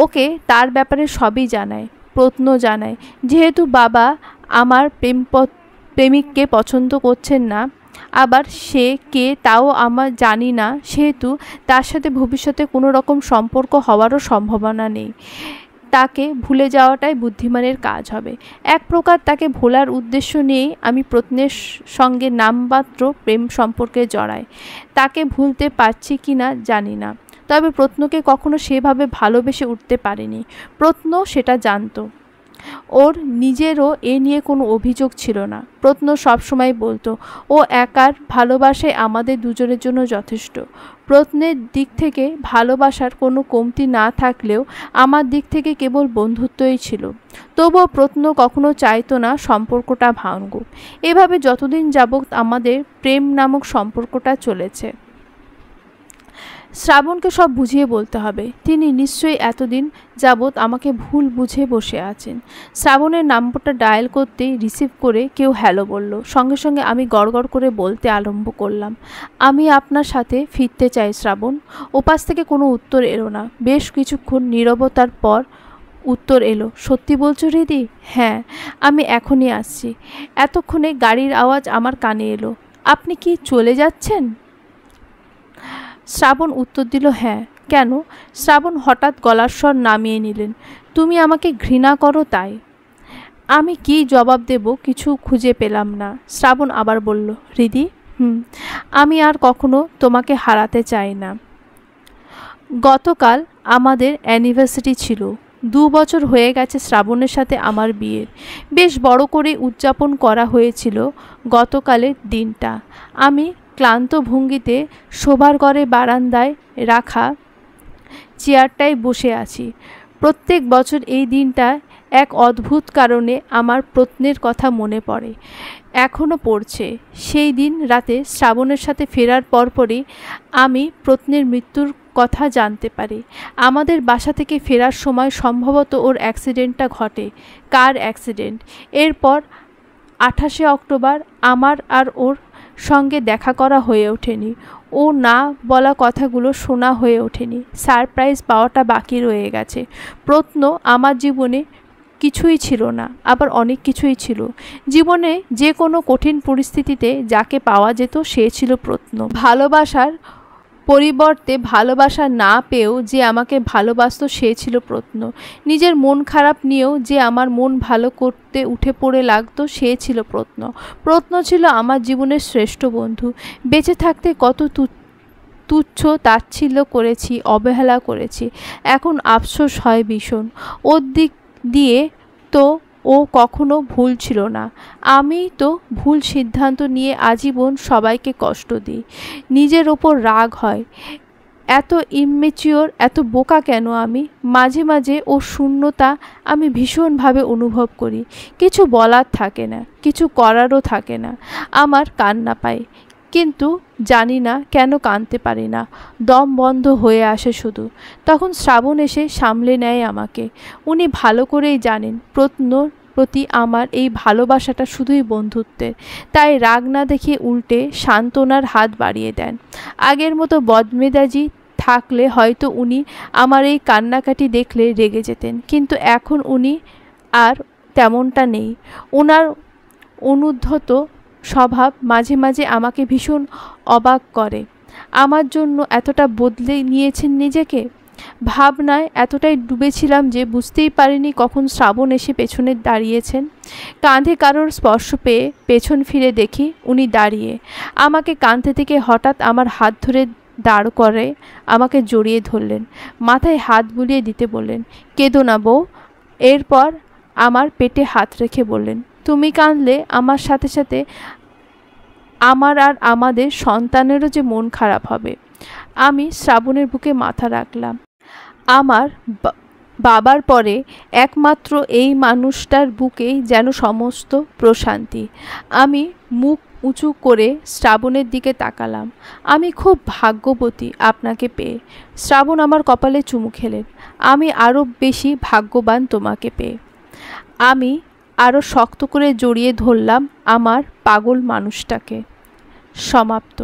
ওকে তার ব্যাপারে সবই জানায়, প্রত্ন জানায়। যেহেতু বাবা আমার প্রেমিককে পছন্দ করছেন না, আবার সে কে তাও আমার জানি না, সেহেতু তার সাথে ভবিষ্যতে কোনো রকম সম্পর্ক হওয়ারও সম্ভাবনা নেই। তাকে ভুলে যাওয়াটাই বুদ্ধিমানের কাজ হবে। এক প্রকার তাকে ভোলার উদ্দেশ্য নিয়েই আমি প্রত্নের সঙ্গে নামমাত্র প্রেম সম্পর্কে জড়াই। তাকে ভুলতে পারছি কি না জানি না, তবে প্রত্নকে কখনো সেভাবে ভালোবেসে উঠতে পারিনি। প্রত্ন সেটা জানতো। ওর নিজেরও এ নিয়ে কোনো অভিযোগ ছিল না। প্রত্ন সবসময় বলতো ও একার ভালোবাসায় আমাদের দুজনের জন্য যথেষ্ট। প্রত্নের দিক থেকে ভালোবাসার কোনো কমতি না থাকলেও আমার দিক থেকে কেবল বন্ধুত্বই ছিল। তবুও প্রত্ন কখনো চাইতো না সম্পর্কটা ভাঙুক। এভাবে যতদিন যাবৎ আমাদের প্রেম নামক সম্পর্কটা চলেছে। শ্রাবণকে সব বুঝিয়ে বলতে হবে। তিনি নিশ্চয়ই এতদিন যাবৎ আমাকে ভুল বুঝে বসে আছেন। শ্রাবণের নম্বরটা ডায়াল করতেই রিসিভ করে কেউ হ্যালো বলল। সঙ্গে সঙ্গে আমি গড়গড় করে বলতে আরম্ভ করলাম, আমি আপনার সাথে ফিরতে চাই শ্রাবণ। ওপাশ থেকে কোনো উত্তর এলো না। বেশ কিছুক্ষণ নীরবতার পর উত্তর এলো, সত্যি বলছো হৃদি? হ্যাঁ, আমি এখনই আসছি। এতক্ষণে গাড়ির আওয়াজ আমার কানে এলো। আপনি কি চলে যাচ্ছেন? শ্রাবণ উত্তর দিল, হ্যাঁ। কেন? শ্রাবণ হঠাৎ গলার স্বর নামিয়ে নিলেন। তুমি আমাকে ঘৃণা করো তাই? আমি কি জবাব দেব কিছু খুঁজে পেলাম না। শ্রাবণ আবার বলল, হৃদি, আমি আর কখনো তোমাকে হারাতে চাই না। গতকাল আমাদের অ্যানিভার্সারি ছিল। 2 বছর হয়ে গেছে শ্রাবণের সাথে আমার বিয়ের। বেশ বড় করে উদযাপন করা হয়েছিল গতকালের দিনটা। আমি ক্লান্ত ভঙ্গিতে শোবার ঘরে বারান্দায় রাখা চেয়ারটায় বসে আছি। প্রত্যেক বছর এই দিনটা এক অদ্ভুত কারণে আমার প্রত্নের কথা মনে পড়ে, এখনও পড়ছে। সেই দিন রাতে শ্রাবণের সাথে ফেরার পরপরই আমি প্রত্নের মৃত্যুর কথা জানতে পারি। আমাদের বাসা থেকে ফেরার সময় সম্ভবত ওর অ্যাক্সিডেন্টটা ঘটে, কার অ্যাক্সিডেন্ট। এরপর 28শে অক্টোবর আমার আর ওর সঙ্গে দেখা করা হয়ে ওঠেনি। ও না বলা কথাগুলো শোনা হয়ে ওঠেনি। সারপ্রাইজ পাওয়াটা বাকি রয়ে গেছে। প্রত্ন আমার জীবনে কিছুই ছিল না, আবার অনেক কিছুই ছিল। জীবনে যে কোনো কঠিন পরিস্থিতিতে যাকে পাওয়া যেত সে ছিল প্রত্ন। ভালোবাসার পরিবর্তে ভালোবাসা না পেয়েও যে আমাকে ভালোবাসত সে ছিল প্রত্ন। নিজের মন খারাপ নিয়েও যে আমার মন ভালো করতে উঠে পড়ে লাগতো সে ছিল প্রত্ন। প্রত্ন ছিল আমার জীবনের শ্রেষ্ঠ বন্ধু। বেঁচে থাকতে কত তুচ্ছ তাচ্ছিল্য করেছি, অবহেলা করেছি। এখন আফসোস হয় ভীষণ। ওর দিক দিয়ে তো ও কখনো ভুল ছিল না। আমি তো ভুল সিদ্ধান্ত নিয়ে আজীবন সবাইকে কষ্ট দিই। নিজের ওপর রাগ হয়, এত ইম্যাচিওর, এত বোকা কেন আমি। মাঝে মাঝে ও শূন্যতা আমি ভীষণভাবে অনুভব করি। কিছু বলার থাকে না, কিছু করারও থাকে না। আমার কান্না পায়, কিন্তু জানি না কেন কাঁদতে পারি না। দম বন্ধ হয়ে আসে শুধু। তখন শ্রাবণ এসে সামলে নেয় আমাকে। উনি ভালো করেই জানেন প্রত্নর প্রতি আমার এই ভালোবাসাটা শুধুই বন্ধুত্বের। তাই রাগ না দেখিয়ে উল্টে সান্ত্বনার হাত বাড়িয়ে দেন। আগের মতো বদমেজাজি থাকলে হয়তো উনি আমার এই কান্নাকাটি দেখলে রেগে যেতেন, কিন্তু এখন উনি আর তেমনটা নেই। ওনার অনুদ্ধত স্বভাব মাঝে মাঝে আমাকে ভীষণ অবাক করে। আমার জন্য এতটা বদলে নিয়েছেন নিজেকে। ভাবনায় এতটাই ডুবেছিলাম যে বুঝতেই পারিনি কখন শ্রাবণ এসে পেছনে দাঁড়িয়েছেন। কাঁধে কারোর স্পর্শ পেয়ে পেছন ফিরে দেখি উনি দাঁড়িয়ে। আমাকে কাঁধে থেকে হঠাৎ আমার হাত ধরে দাঁড় করে আমাকে জড়িয়ে ধরলেন। মাথায় হাত বুলিয়ে দিতে বললেন, কেঁদো না বউ। এরপর আমার পেটে হাত রেখে বললেন, তুমি কাঁদলে আমার সাথে সাথে আমার আর আমাদের সন্তানেরও যে মন খারাপ হবে। আমি শ্রাবণের বুকে মাথা রাখলাম। আমার বাবার পরে একমাত্র এই মানুষটার বুকেই যেন সমস্ত প্রশান্তি। আমি মুখ উঁচু করে শ্রাবণের দিকে তাকালাম। আমি খুব ভাগ্যবতী আপনাকে পেয়ে। শ্রাবণ আমার কপালে চুমু খেলেন। আমি আরও বেশি ভাগ্যবান তোমাকে পেয়ে। আমি আরও শক্ত করে জড়িয়ে ধরলাম আমার পাগল মানুষটাকে। সমাপ্ত।